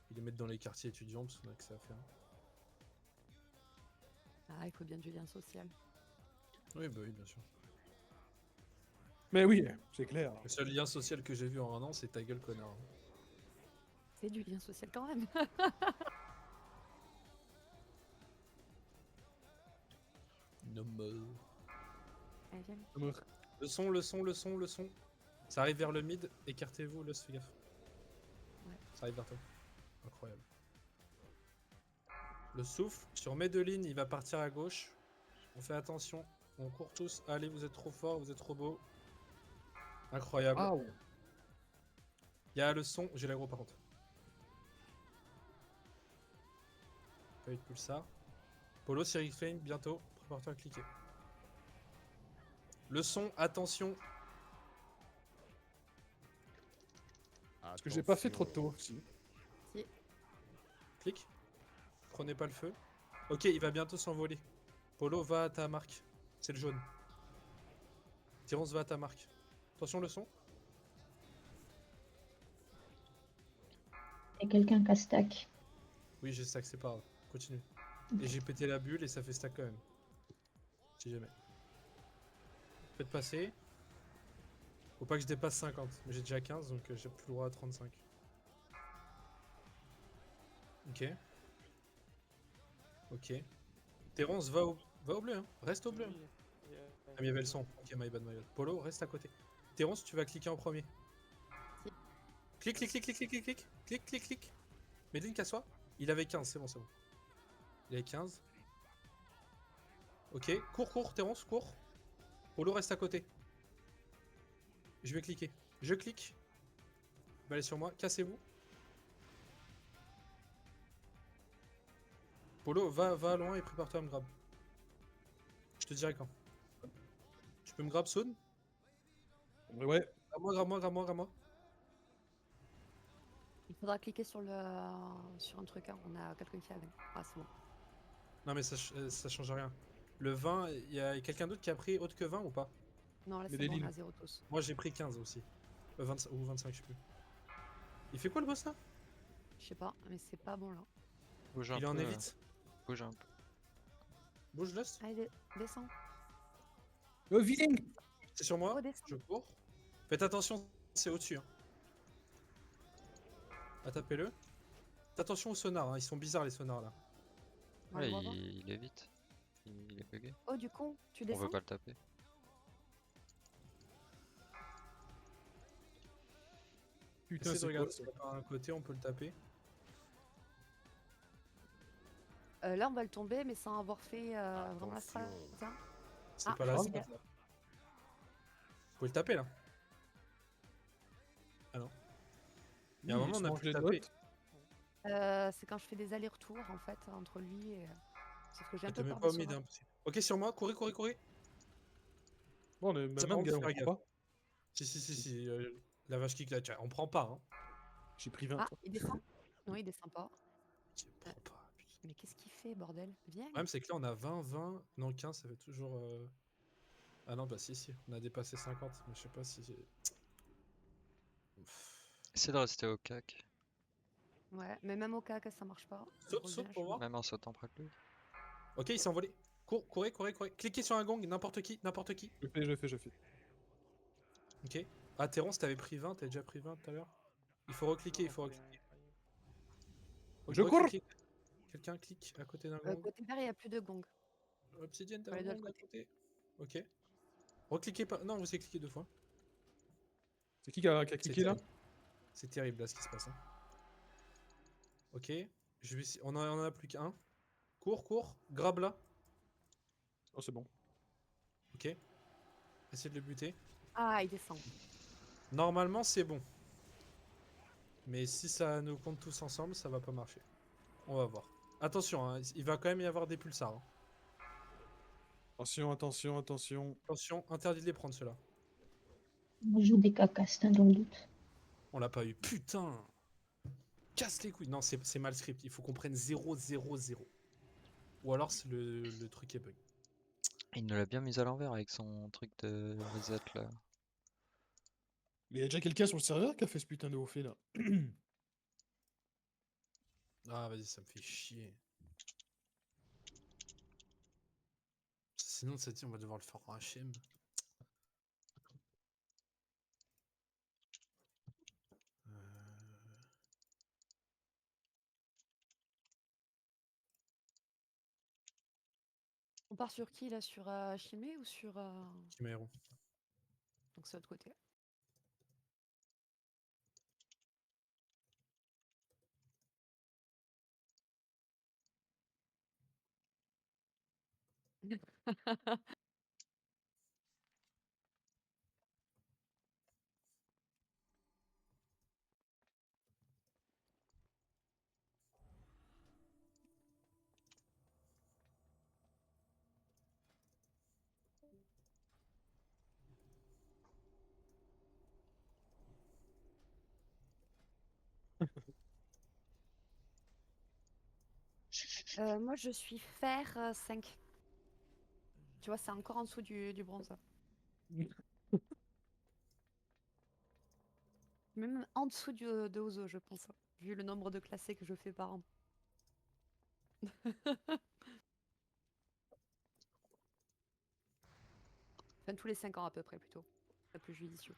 Ils les mettent dans les quartiers étudiants parce qu'on a que ça à faire. Ah, il faut bien du lien social. Oui, bah oui, bien sûr. Mais oui, c'est clair. Le seul lien social que j'ai vu en un an, c'est ta gueule, connard. C'est du lien social quand même. No more. Allez, viens. Le son, le son, le son, le son. Ça arrive vers le mid, écartez-vous, Los, fais gaffe. Ouais. Ça arrive vers toi. Incroyable. Le souffle, sur mes deux lignes, il va partir à gauche. On fait attention, on court tous. Allez, vous êtes trop forts, vous êtes trop beaux. Incroyable. Waouh. Il y a le son, j'ai l'aggro par contre. pas eu de pulsar. Polo, Cyril Flame, bientôt. Prépare-toi à cliquer. Le son, attention. Parce que j'ai pas fait trop tôt. Si. Clique. Prenez pas le feu. Ok, il va bientôt s'envoler. Polo, va à ta marque. C'est le jaune. Tyrance, va à ta marque. Attention le son. Il y a quelqu'un qui a stack. Oui, j'ai stack, c'est pas grave. Continue. Et j'ai pété la bulle et ça fait stack quand même. Si jamais. Faites passer. Faut pas que je dépasse 50. Mais j'ai déjà 15 donc j'ai plus le droit à 35. Ok. Ok. Terence, va au bleu, hein. Reste au bleu. Hein. Ah, mais il y avait le son. Ok, my bad, my bad. Polo, reste à côté. Terence, tu vas cliquer en premier. Si. Clique, clique, clique, clique, clique, clique, clique, clique, clique, clique. Medine, casse-toi. Il avait 15, c'est bon, c'est bon. Il avait 15. Ok, cours, Terence, cours. Polo, reste à côté. Je vais cliquer. Je clique. Il va aller sur moi. Cassez-vous. Polo, va loin et prépare-toi à me grab. Je te dirai quand. Tu peux me grab soon? Ouais. Grab-moi. Il faudra cliquer sur un truc. Hein. On a quelqu'un qui a. Ah, c'est bon. Non mais ça change rien. Le 20, il y a quelqu'un d'autre qui a pris autre que 20 ou pas? Non, là, Mais c'est des bon, on lignes. a 0 tous. Moi j'ai pris 15 aussi. 20 ou 25, je sais plus. Il fait quoi le boss là? Je sais pas, mais c'est pas bon là. Bouge un Il est en peu. évite. Bouge un peu. Bouge, laisse. Allez, descends. Vilain. C'est sur moi. Redescends. Je cours. Faites attention, c'est au-dessus. Hein. Attaquez-le. Faites attention aux sonars, hein. Ils sont bizarres les sonars là. On Ouais, le voit pas. il est vite. Il est bugué. Oh, du con, tu On descends. veut pas le taper. Putain, Essayez de c'est quoi regarder ça? si par un côté on peut le taper. Là, on va le tomber, mais sans avoir fait vraiment la strat. Attention. Hein. C'est Ah, pas la il strat a- là. Vous pouvez le taper là. Ah non. Il y a un moment on a mange pu le les taper. doigts. C'est quand je fais des allers-retours en fait entre lui et. Sauf que j'ai un T'es peu même peur pas de au mid, Sora. impossible. Ok, sur moi, courez. Bon, on est Ça, même par gars, contre, on faire prend gaffe. pas. Si. La vache qui claque, on prend pas. Hein. J'ai pris 20. Ah, il descend. Non, il descend pas. Je prends pas. Putain. Mais qu'est-ce qu'il fait, bordel? Viens. Le problème, c'est que là, on a 20, non 15, ça fait toujours. Ah non, bah si, on a dépassé 50, mais je sais pas si. Essaie de rester au cac. Ouais, mais même au cas que ça marche pas. je Saute reviens, pour je- voir. Même en sautant près de lui. Ok, il s'est envolé. Courez. Cliquez sur un gong, n'importe qui. Je fais. Ok. Ah, Terence, t'avais pris 20, t'avais déjà pris 20 tout à l'heure. Il faut recliquer, Ok, Je cours. recliquez. Quelqu'un clique à côté d'un gong. Côté vert, il n'y a plus de gong. Obsidienne, t'as Faut un aller de gong l'autre à côté. Ok. Recliquez pas. Non, vous avez cliqué 2 fois. C'est qui a C'est cliqué là? terrible. C'est terrible là ce qui se passe. Hein. Ok. On en a plus qu'un. Cours. Grab là. Oh, c'est bon. Ok. Essayez de le buter. Ah, il descend. Normalement, c'est bon. Mais si ça nous compte tous ensemble, ça va pas marcher. On va voir. Attention, hein, il va quand même y avoir des pulsars. Hein. Attention. Attention, interdit de les prendre ceux-là. On joue des cacastes, hein, dans le doute. On l'a pas eu. Putain! Casse les couilles. Non, c'est mal script. Il faut qu'on prenne 0. Ou alors le truc est bug. Il nous l'a bien mis à l'envers avec son truc de reset là. Mais y a déjà quelqu'un sur le serveur qui a fait ce putain de haut fait là. Ah, vas-y, ça me fait chier. Sinon, ça dit, on va devoir le faire en HM. On part sur qui là? Sur Chimé ou sur. Chimero. Donc c'est l'autre côté. Moi, je suis fer 5. Tu vois, c'est encore en dessous du bronze. Même en dessous de Ozo, je pense. Vu le nombre de classés que je fais par an. Enfin, tous les 5 ans à peu près, plutôt. C'est plus judicieux.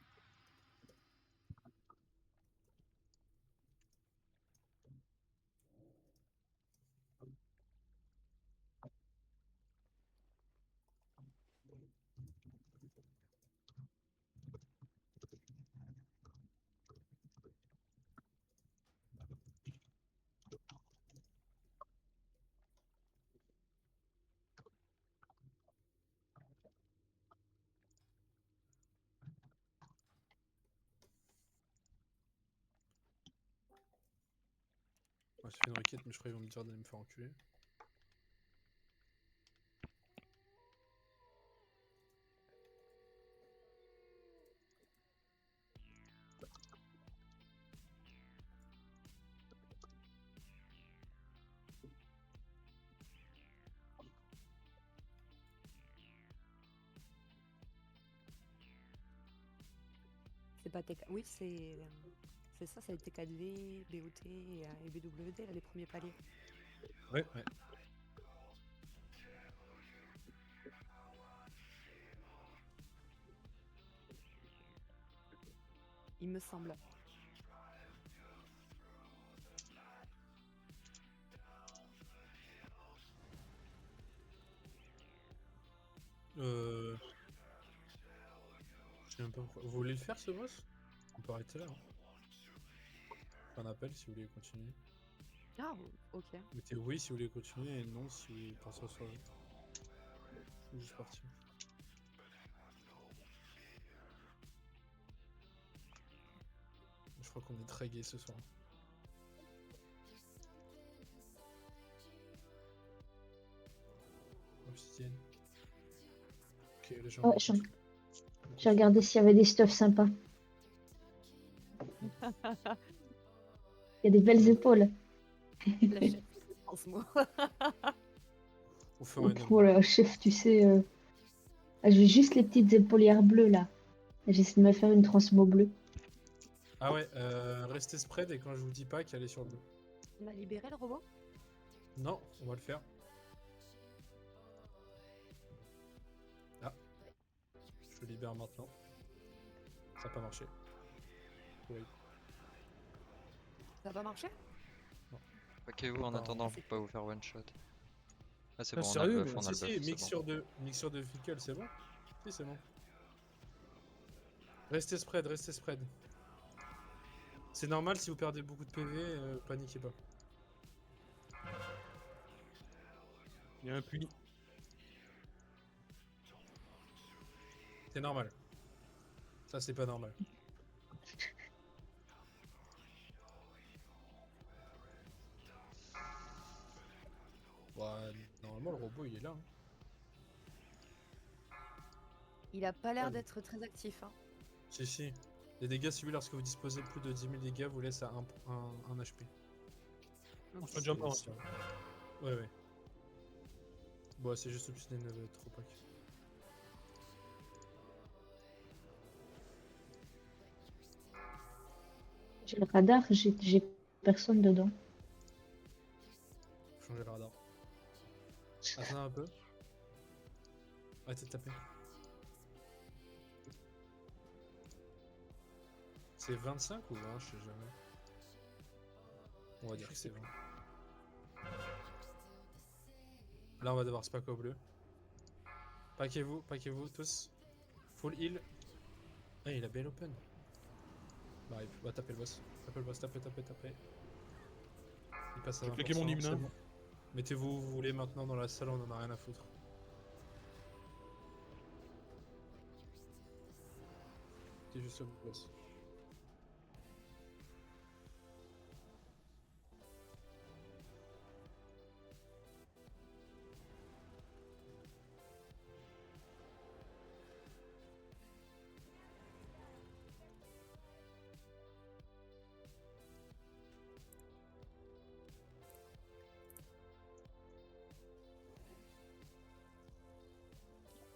Ouais, j'ai fait une requête, mais je crois qu'ils vont me dire d'aller me faire enculer. C'est pas TK. Oui, c'est ça, c'est TK2V, BOT et BWD, là, les premiers paliers. Ouais, ouais. Il me semble. Je sais même pas pourquoi. Vous voulez le faire ce boss? On peut arrêter là. Hein. Je fais un appel si vous voulez continuer. Ah, ok. Mettez oui si vous voulez continuer et non si vous voulez partir sur le. Je suis juste parti. Je crois qu'on est très gay ce soir. Obsidienne. Ok, les gens. Ouais, j'ai regardé s'il y avait des stuffs sympas. Il y a des belles épaules. La chef en ce mot. Au fur et à Oh mesure. là, chef, tu sais, j'ai juste les petites épaulières bleues là. J'essaie de me faire une transmo bleue. Ah ouais, restez spread et quand je vous dis pas qu'elle est sur le bleu. On a libéré le robot? Non, on va le faire. Ah. Je le libère maintenant. Ça n'a pas marché. Oui. Ça va pas marcher? Ok, vous en Enfin, attendant, faut pas vous faire one shot. Ah, c'est Ah, bon, on a sérieux, le buff, mais- on a le Si, buff, si, c'est bon. mixture de Fickle, c'est bon? Si, c'est bon. Restez spread, restez spread. C'est normal si vous perdez beaucoup de PV, paniquez pas. Il y a un puits. C'est normal. Ça, c'est pas normal. Bah, normalement, le robot, il est là. Hein. Il a pas l'air Ouais. d'être très actif. Hein. Si, si. Les dégâts subis lorsque vous disposez de plus de 10 000 dégâts vous laissent à 1 HP. On se fait jump C'est- Ouais, ouais. Bon, c'est juste Obsidienne trop opaque. J'ai le radar, j'ai personne dedans. Faut changer le radar. Attends un peu. Arrêtez de taper. C'est 25 ou 20, je sais jamais. On va dire que c'est 20. Là, on va devoir spack au bleu. Paquez-vous tous. Full heal. Ah, il a belle open. Bah, il va taper le boss. Tapez le boss, tapez. Il passe à J'ai 20%. claqué mon hymne. c'est bon. Mettez-vous où vous voulez maintenant dans la salle, on en a rien à foutre. C'est juste le boss.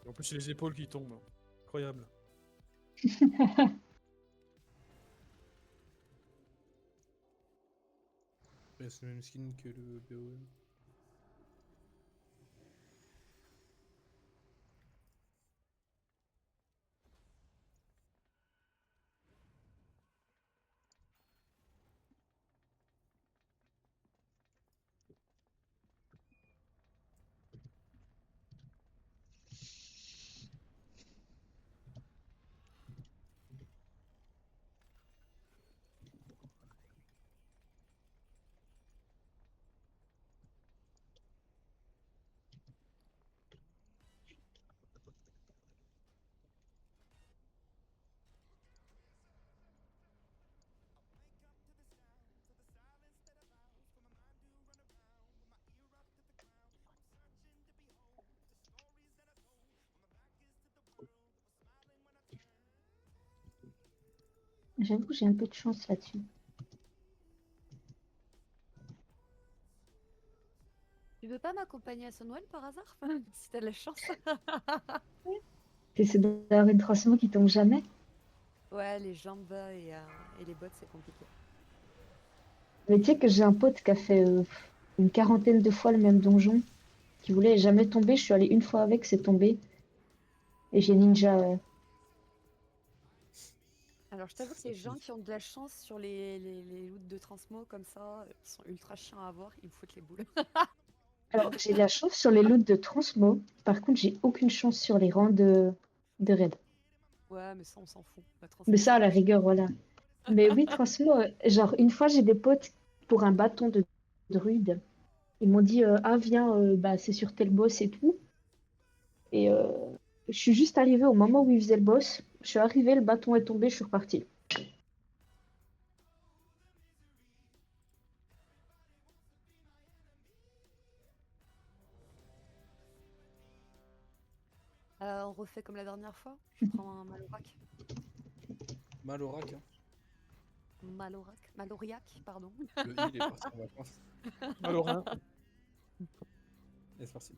En plus, c'est les épaules qui tombent. Incroyable. Ouais, c'est le même skin que le BOM. J'avoue que j'ai un peu de chance là-dessus. Tu veux pas m'accompagner à son Noël par hasard? Si t'as de la chance. T'essaies d'avoir une transmo qui tombe jamais. Ouais, les jambes et les bottes, c'est compliqué. Mais tu sais que j'ai un pote qui a fait une quarantaine de fois le même donjon, qui voulait jamais tomber. Je suis allée une fois avec, c'est tombé. Et j'ai ninja. Alors, je t'avoue que Ça les fait- gens qui ont de la chance sur les loots de transmo comme ça, qui sont ultra chiants à avoir, ils me foutent les boules. Alors, j'ai de la chance sur les loots de transmo. Par contre, j'ai aucune chance sur les rangs de raid. Ouais, mais ça, on s'en fout. La Mais transmo, ça, c'est à la pas chiant. rigueur, voilà. Mais oui, transmo, genre, une fois, j'ai des potes pour un bâton de druide. Ils m'ont dit, ah, viens, bah, c'est sur tel boss et tout. Et je suis juste arrivée au moment où ils faisaient le boss. Je suis arrivée, le bâton est tombé, je suis repartie. On refait comme la dernière fois. Je prends un Malorac. Mal au rack, hein. Maloriac, pardon. Le heal est parti en vacances. Alors, Et c'est parti.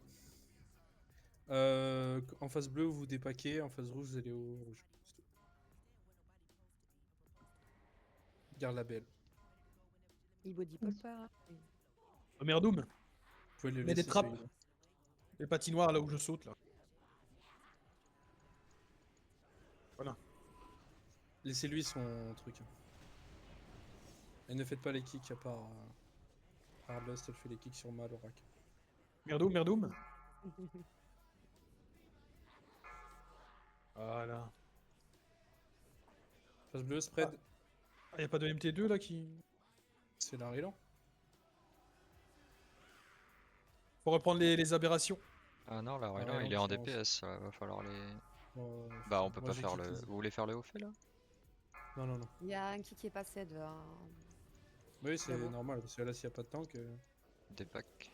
En face bleue, vous dépaquez. En face rouge, vous allez au rouge. C'est tout. Garde la belle. Il body pop pas. Merdoum, Vous pouvez le mets des laisser trappes. celui-là. Les patinoires là où je saute là. Voilà. Laissez-lui son truc. Et ne faites pas les kicks à part. Hardlust, elle fait les kicks sur Mal au rack. Merdoum, Merdoum. Voilà. Face bleue, spread. Ah, y a pas de MT2 là qui. C'est la Rilan. Faut reprendre les aberrations. Ah non, la Raylan, ouais, il non, est en je pense. DPS, va falloir les... Bon, Bah on peut moi, pas j'ai faire kick le... easy. Vous voulez faire le haut fait là? Non, non, non. Il y a un qui est passé devant. Oui, c'est Bravo. normal. Parce que là, s'il n'y a pas de tank. Des packs.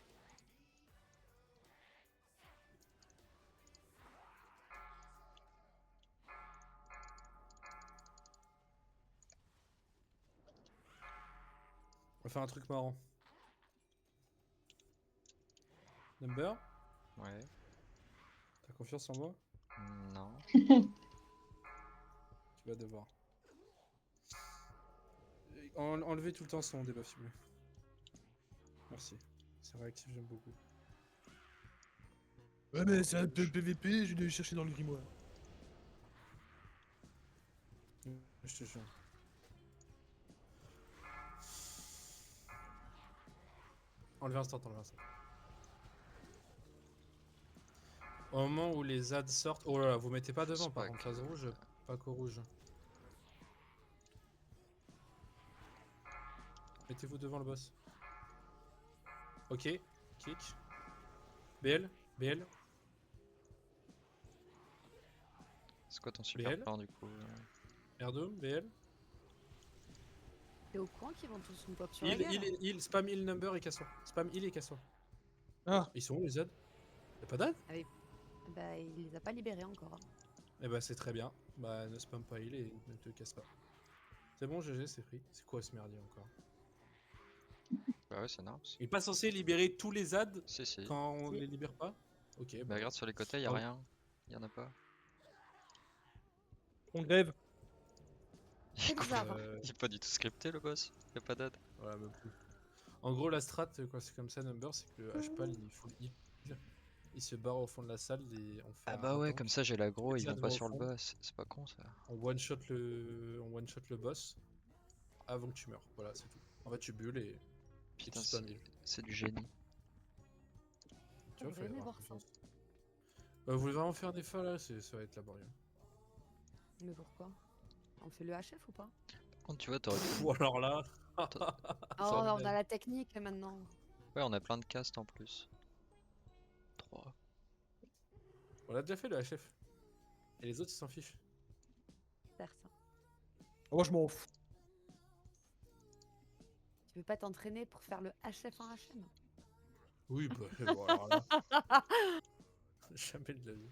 On va faire un truc marrant. Number, Ouais. t'as confiance en moi? Non. Tu vas devoir. Enlevez tout le temps son debuff, s'il vous plaît. Merci. C'est réactif, j'aime beaucoup. Ouais, mais c'est un peu PVP, je vais le chercher dans le grimoire. Je te jure. Enlevez instant, enlevez instant. Au moment où les ads sortent. Oh là là, vous mettez pas devant, par Spack. contre, phase rouge, pas qu'au rouge. Mettez-vous devant le boss. Ok, kick. BL, BL, C'est quoi ton super BL, plan du coup? R2, BL. T'es au courant qu'ils vont tous nous pop sur la Heal, gueule? heal, spam heal number et casse-toi. Spam heal et casse-toi. Ah, Ils sont où les ads? Y'a pas d'ads? Bah, il les a pas libérés encore. Hein. Eh bah c'est très bien. Bah ne spam pas heal et ne te casse pas. C'est bon, GG, c'est free. C'est quoi ce merdier encore? Bah ouais, c'est normal. Il est pas censé libérer tous les ads Si, si. quand on Si. les libère pas? Ok, Bah regarde sur les côtés, y'a Oh. rien. Y en a pas. On grève. C'est bizarre. Hein. Il est pas du tout scripté le boss. Y a pas d'aide. Voilà, même plus. En gros, la strat, quand c'est comme ça, Number, c'est que le H-Pal, il se barre au fond de la salle et on fait Ah un bah ouais, tank. comme ça j'ai l'aggro, Les ils ZAD vont pas vont au sur le fond. boss. C'est pas con ça. On one shot le boss avant que tu meurs. Voilà, c'est tout. En fait, tu bulles et Putain, tu spams heal. c'est du génie. Tu vois, J'aurais faut y aimé avoir voir ça. confiance. Vous voulez vraiment faire un effort là? Ça va être laborieux. Mais pourquoi? On fait le HF ou pas? Par contre, tu vois, t'aurais pu. Ou alors là. Oh, Sans on a blague. la technique maintenant. Ouais, on a plein de castes en plus. 3. On l'a déjà fait le HF. Et les autres, ils s'en fichent. Certes. Moi, je m'en fous. Tu veux pas t'entraîner pour faire le HF en HM? Oui, bah, bon, alors là. Jamais de la vie.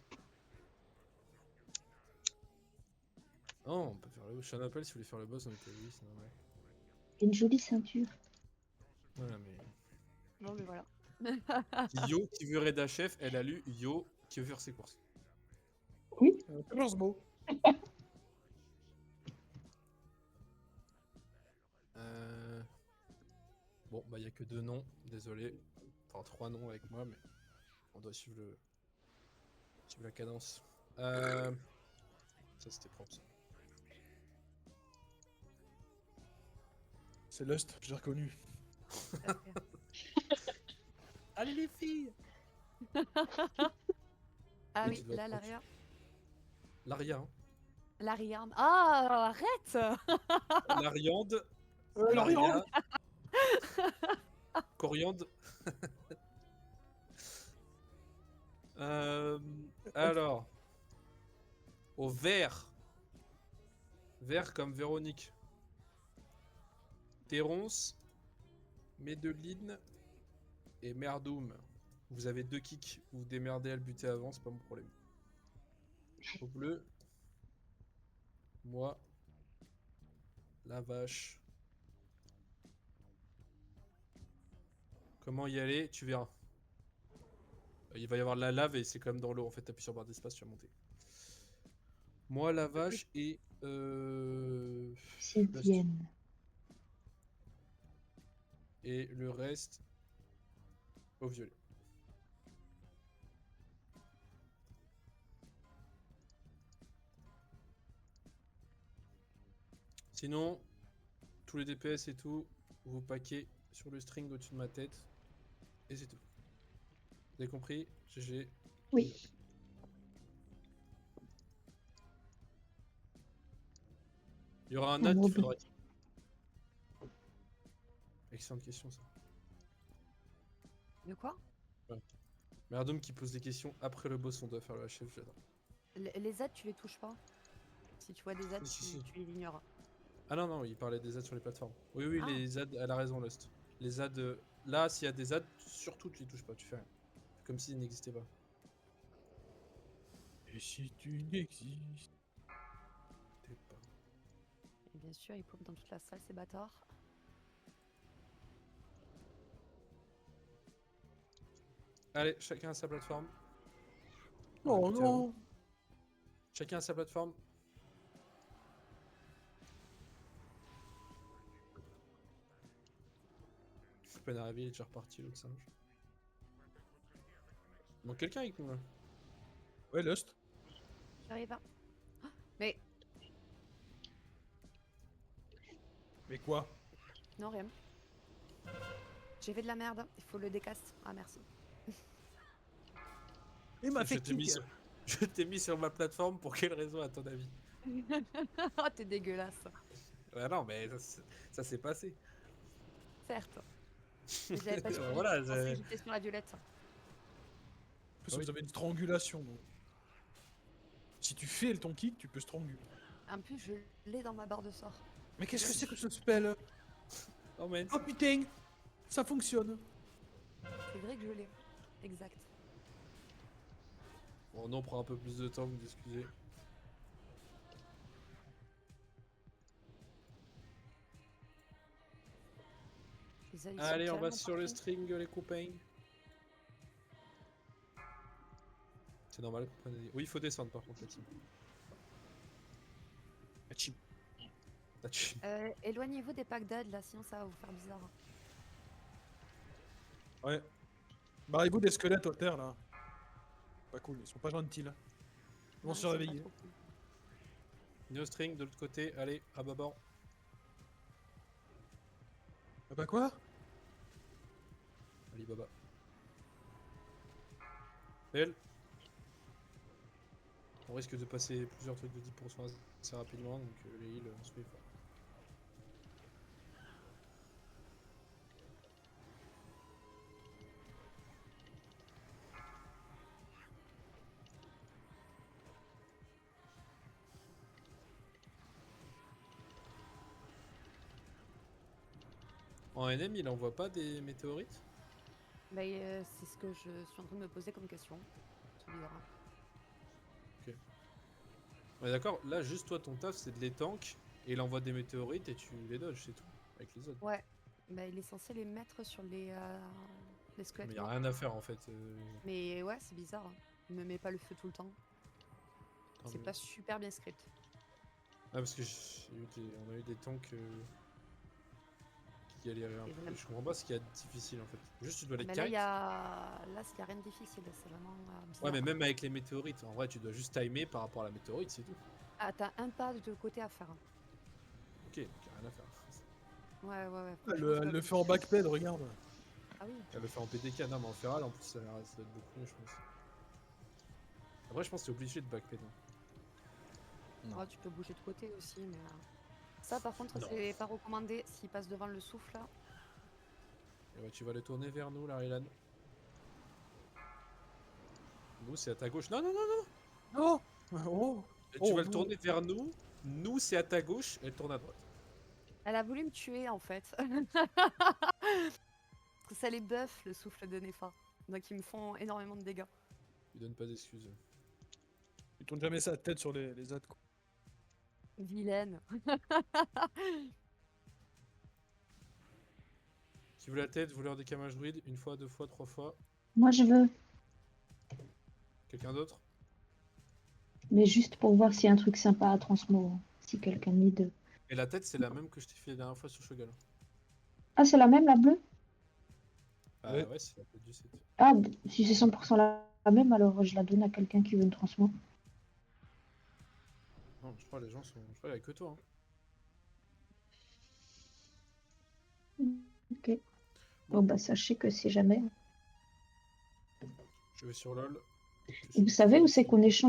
Non, on peut faire le boss. Je t'en appelle si vous voulez faire le boss, on était oui, sinon ouais. Une jolie ceinture. Voilà, mais. Non, mais voilà. Yo qui veut raid HF, elle a lu Yo qui veut faire ses courses. 14 mots. Bon, bah, il y a que 2 noms, désolé. Enfin, 3 noms avec moi, mais on doit suivre la cadence. Ça, c'était propre, ça. C'est Lust, j'ai reconnu. Allez, les filles! Ah Et oui, tu dois là, être l'arrière. L'aria, hein. L'Ariane. Ah, arrête! L'Ariande. L'Oriande. Coriande. Alors. Au vert. Vert comme Véronique. Terronce. Médeline. Et Merdoum. Vous avez 2 kicks. Vous vous démerdez à le buter avant, c'est pas mon problème. Au bleu. Moi. La vache. Comment y aller? Tu verras. Il va y avoir de la lave et c'est comme dans l'eau en fait, t'appuies sur barre d'espace, tu vas monter. Moi, la vache et... Sixième. Et le reste au violet. Sinon, tous les DPS et tout, vous paquez sur le string au-dessus de ma tête. Et c'est tout. Vous avez compris? GG. Oui. Il y aura un Un ad gros qu'il faudra... Excellente question ça. De quoi? Merdoum qui pose des questions après le boss, on doit faire le HF, j'adore. Les aides, tu les touches pas. Si tu vois des aides, Si. tu les ignores. Ah non, non, il parlait des ads sur les plateformes. Oui, oui, Ah. les ads, elle a raison, Lost. Les ads, là, s'il y a des ads, surtout tu les touches pas, tu fais rien. Comme s'ils n'existaient pas. Et si tu n'existes T'es pas... Et bien sûr, ils pompent dans toute la salle, ces bâtards. Allez, chacun a sa plateforme. Oh Écoutez, non. Chacun a sa plateforme. Je peine arrivé, il est déjà reparti, l'autre singe. Il manque quelqu'un avec nous là. Ouais, Lust. J'arrive pas. Oh, mais Mais quoi? non, rien. J'ai fait de la merde. Il faut le décaste. Ah, merci. Et ma Je t'ai mis technique. sur... Je t'ai mis sur ma plateforme pour quelle raison à ton avis? Oh, t'es dégueulasse. Bah non, mais ça s'est passé. Certes. Mais j'avais pas suivi. Voilà, Je pensais que j'étais sur la violette. En plus, Oui. vous avez une strangulation. Donc. Si tu fais ton kick, tu peux stranguler. En plus, je l'ai dans ma barre de sort. Mais qu'est-ce que c'est que ce spell? Oh man. Oh putain. Ça fonctionne. C'est vrai que je l'ai. Exact. Bon, non, on prend un peu plus de temps, vous m'excusez. Les ailes, ils Allez, sont on va tellement sur le parfaits. string, les copains. C'est normal. Oui, il faut descendre par contre, la team. Achim. Là-dessus. Éloignez-vous des packs d'aide là, sinon ça va vous faire bizarre. Ouais. Barrez-vous des squelettes au terre là. Pas cool, ils sont pas gentils là. Ils vont Non, se ils sont pas réveiller. trop cool. No string de l'autre côté, allez, à bâbord. Ah bah quoi? Allez, baba. Elle. On risque de passer plusieurs trucs de 10% assez rapidement, donc les heals, on se fait fort. En NM, il envoie pas des météorites? Bah, c'est ce que je suis en train de me poser comme question. C'est bizarre. Ouais, d'accord, là, juste toi, ton taf, c'est de les tank, et il envoie des météorites et tu les dodges, c'est tout. Avec les autres. Ouais. Bah, il est censé les mettre sur les Mais squelettes y a morts. rien à faire en fait. Mais ouais, c'est bizarre. Hein. Il me met pas le feu tout le temps. Tant C'est mieux. pas super bien script. Ah, parce que on a eu des tanks qui galéraient un Et peu. vraiment. Je comprends pas ce qu'il y a de difficile en fait. Juste tu dois les Mais kite. là, il y a rien de difficile. C'est vraiment bizarre. Ouais, mais même avec les météorites, en vrai, tu dois juste timer par rapport à la météorite, c'est tout. Ah, t'as un pas de côté à faire. Ok, donc y a rien à faire. Ouais, ouais, ouais. Ah, franchement, c'est elle pas le bon. fait en backped, regarde. Ah oui. Elle le fait en PDK, non, mais en feral, en plus, ça doit être beaucoup mieux, je pense. Après, je pense que t'es obligé de backped. Hein. Non. Ouais, tu peux bouger de côté aussi, mais ça, par contre, Non. c'est pas recommandé s'il passe devant le souffle là. Et ouais, tu vas le tourner vers nous, la Rylan. Nous, c'est à ta gauche. Non, non, non, non. Non. Oh. Et tu Oh, vas le non. tourner vers nous. Nous, c'est à ta gauche. Elle tourne à droite. Elle a voulu me tuer en fait. Ça les buff le souffle de Nefa. Donc ils me font énormément de dégâts. Tu donnes pas d'excuses. Il tourne jamais sa tête sur les autres. Quoi. Vilaine. Qui veut la tête, voleur des camages druides, une fois, deux fois, trois fois. Moi, je veux, Quelqu'un d'autre? mais juste pour voir s'il y a un truc sympa à transmo. Hein, si quelqu'un need. Et la tête, c'est la même que je t'ai fait la dernière fois sur Shogun. Ah, c'est la même, la bleue? Ah Ouais. ouais, c'est la tête du site. Ah, si c'est 100% la même, alors je la donne à quelqu'un qui veut une transmo. Non, je crois que les gens sont. Je crois qu'il y a que toi. Hein. Ok. Bon. Bon, bah, sachez que si jamais. Je vais sur LoL. Et vous savez où c'est qu'on échange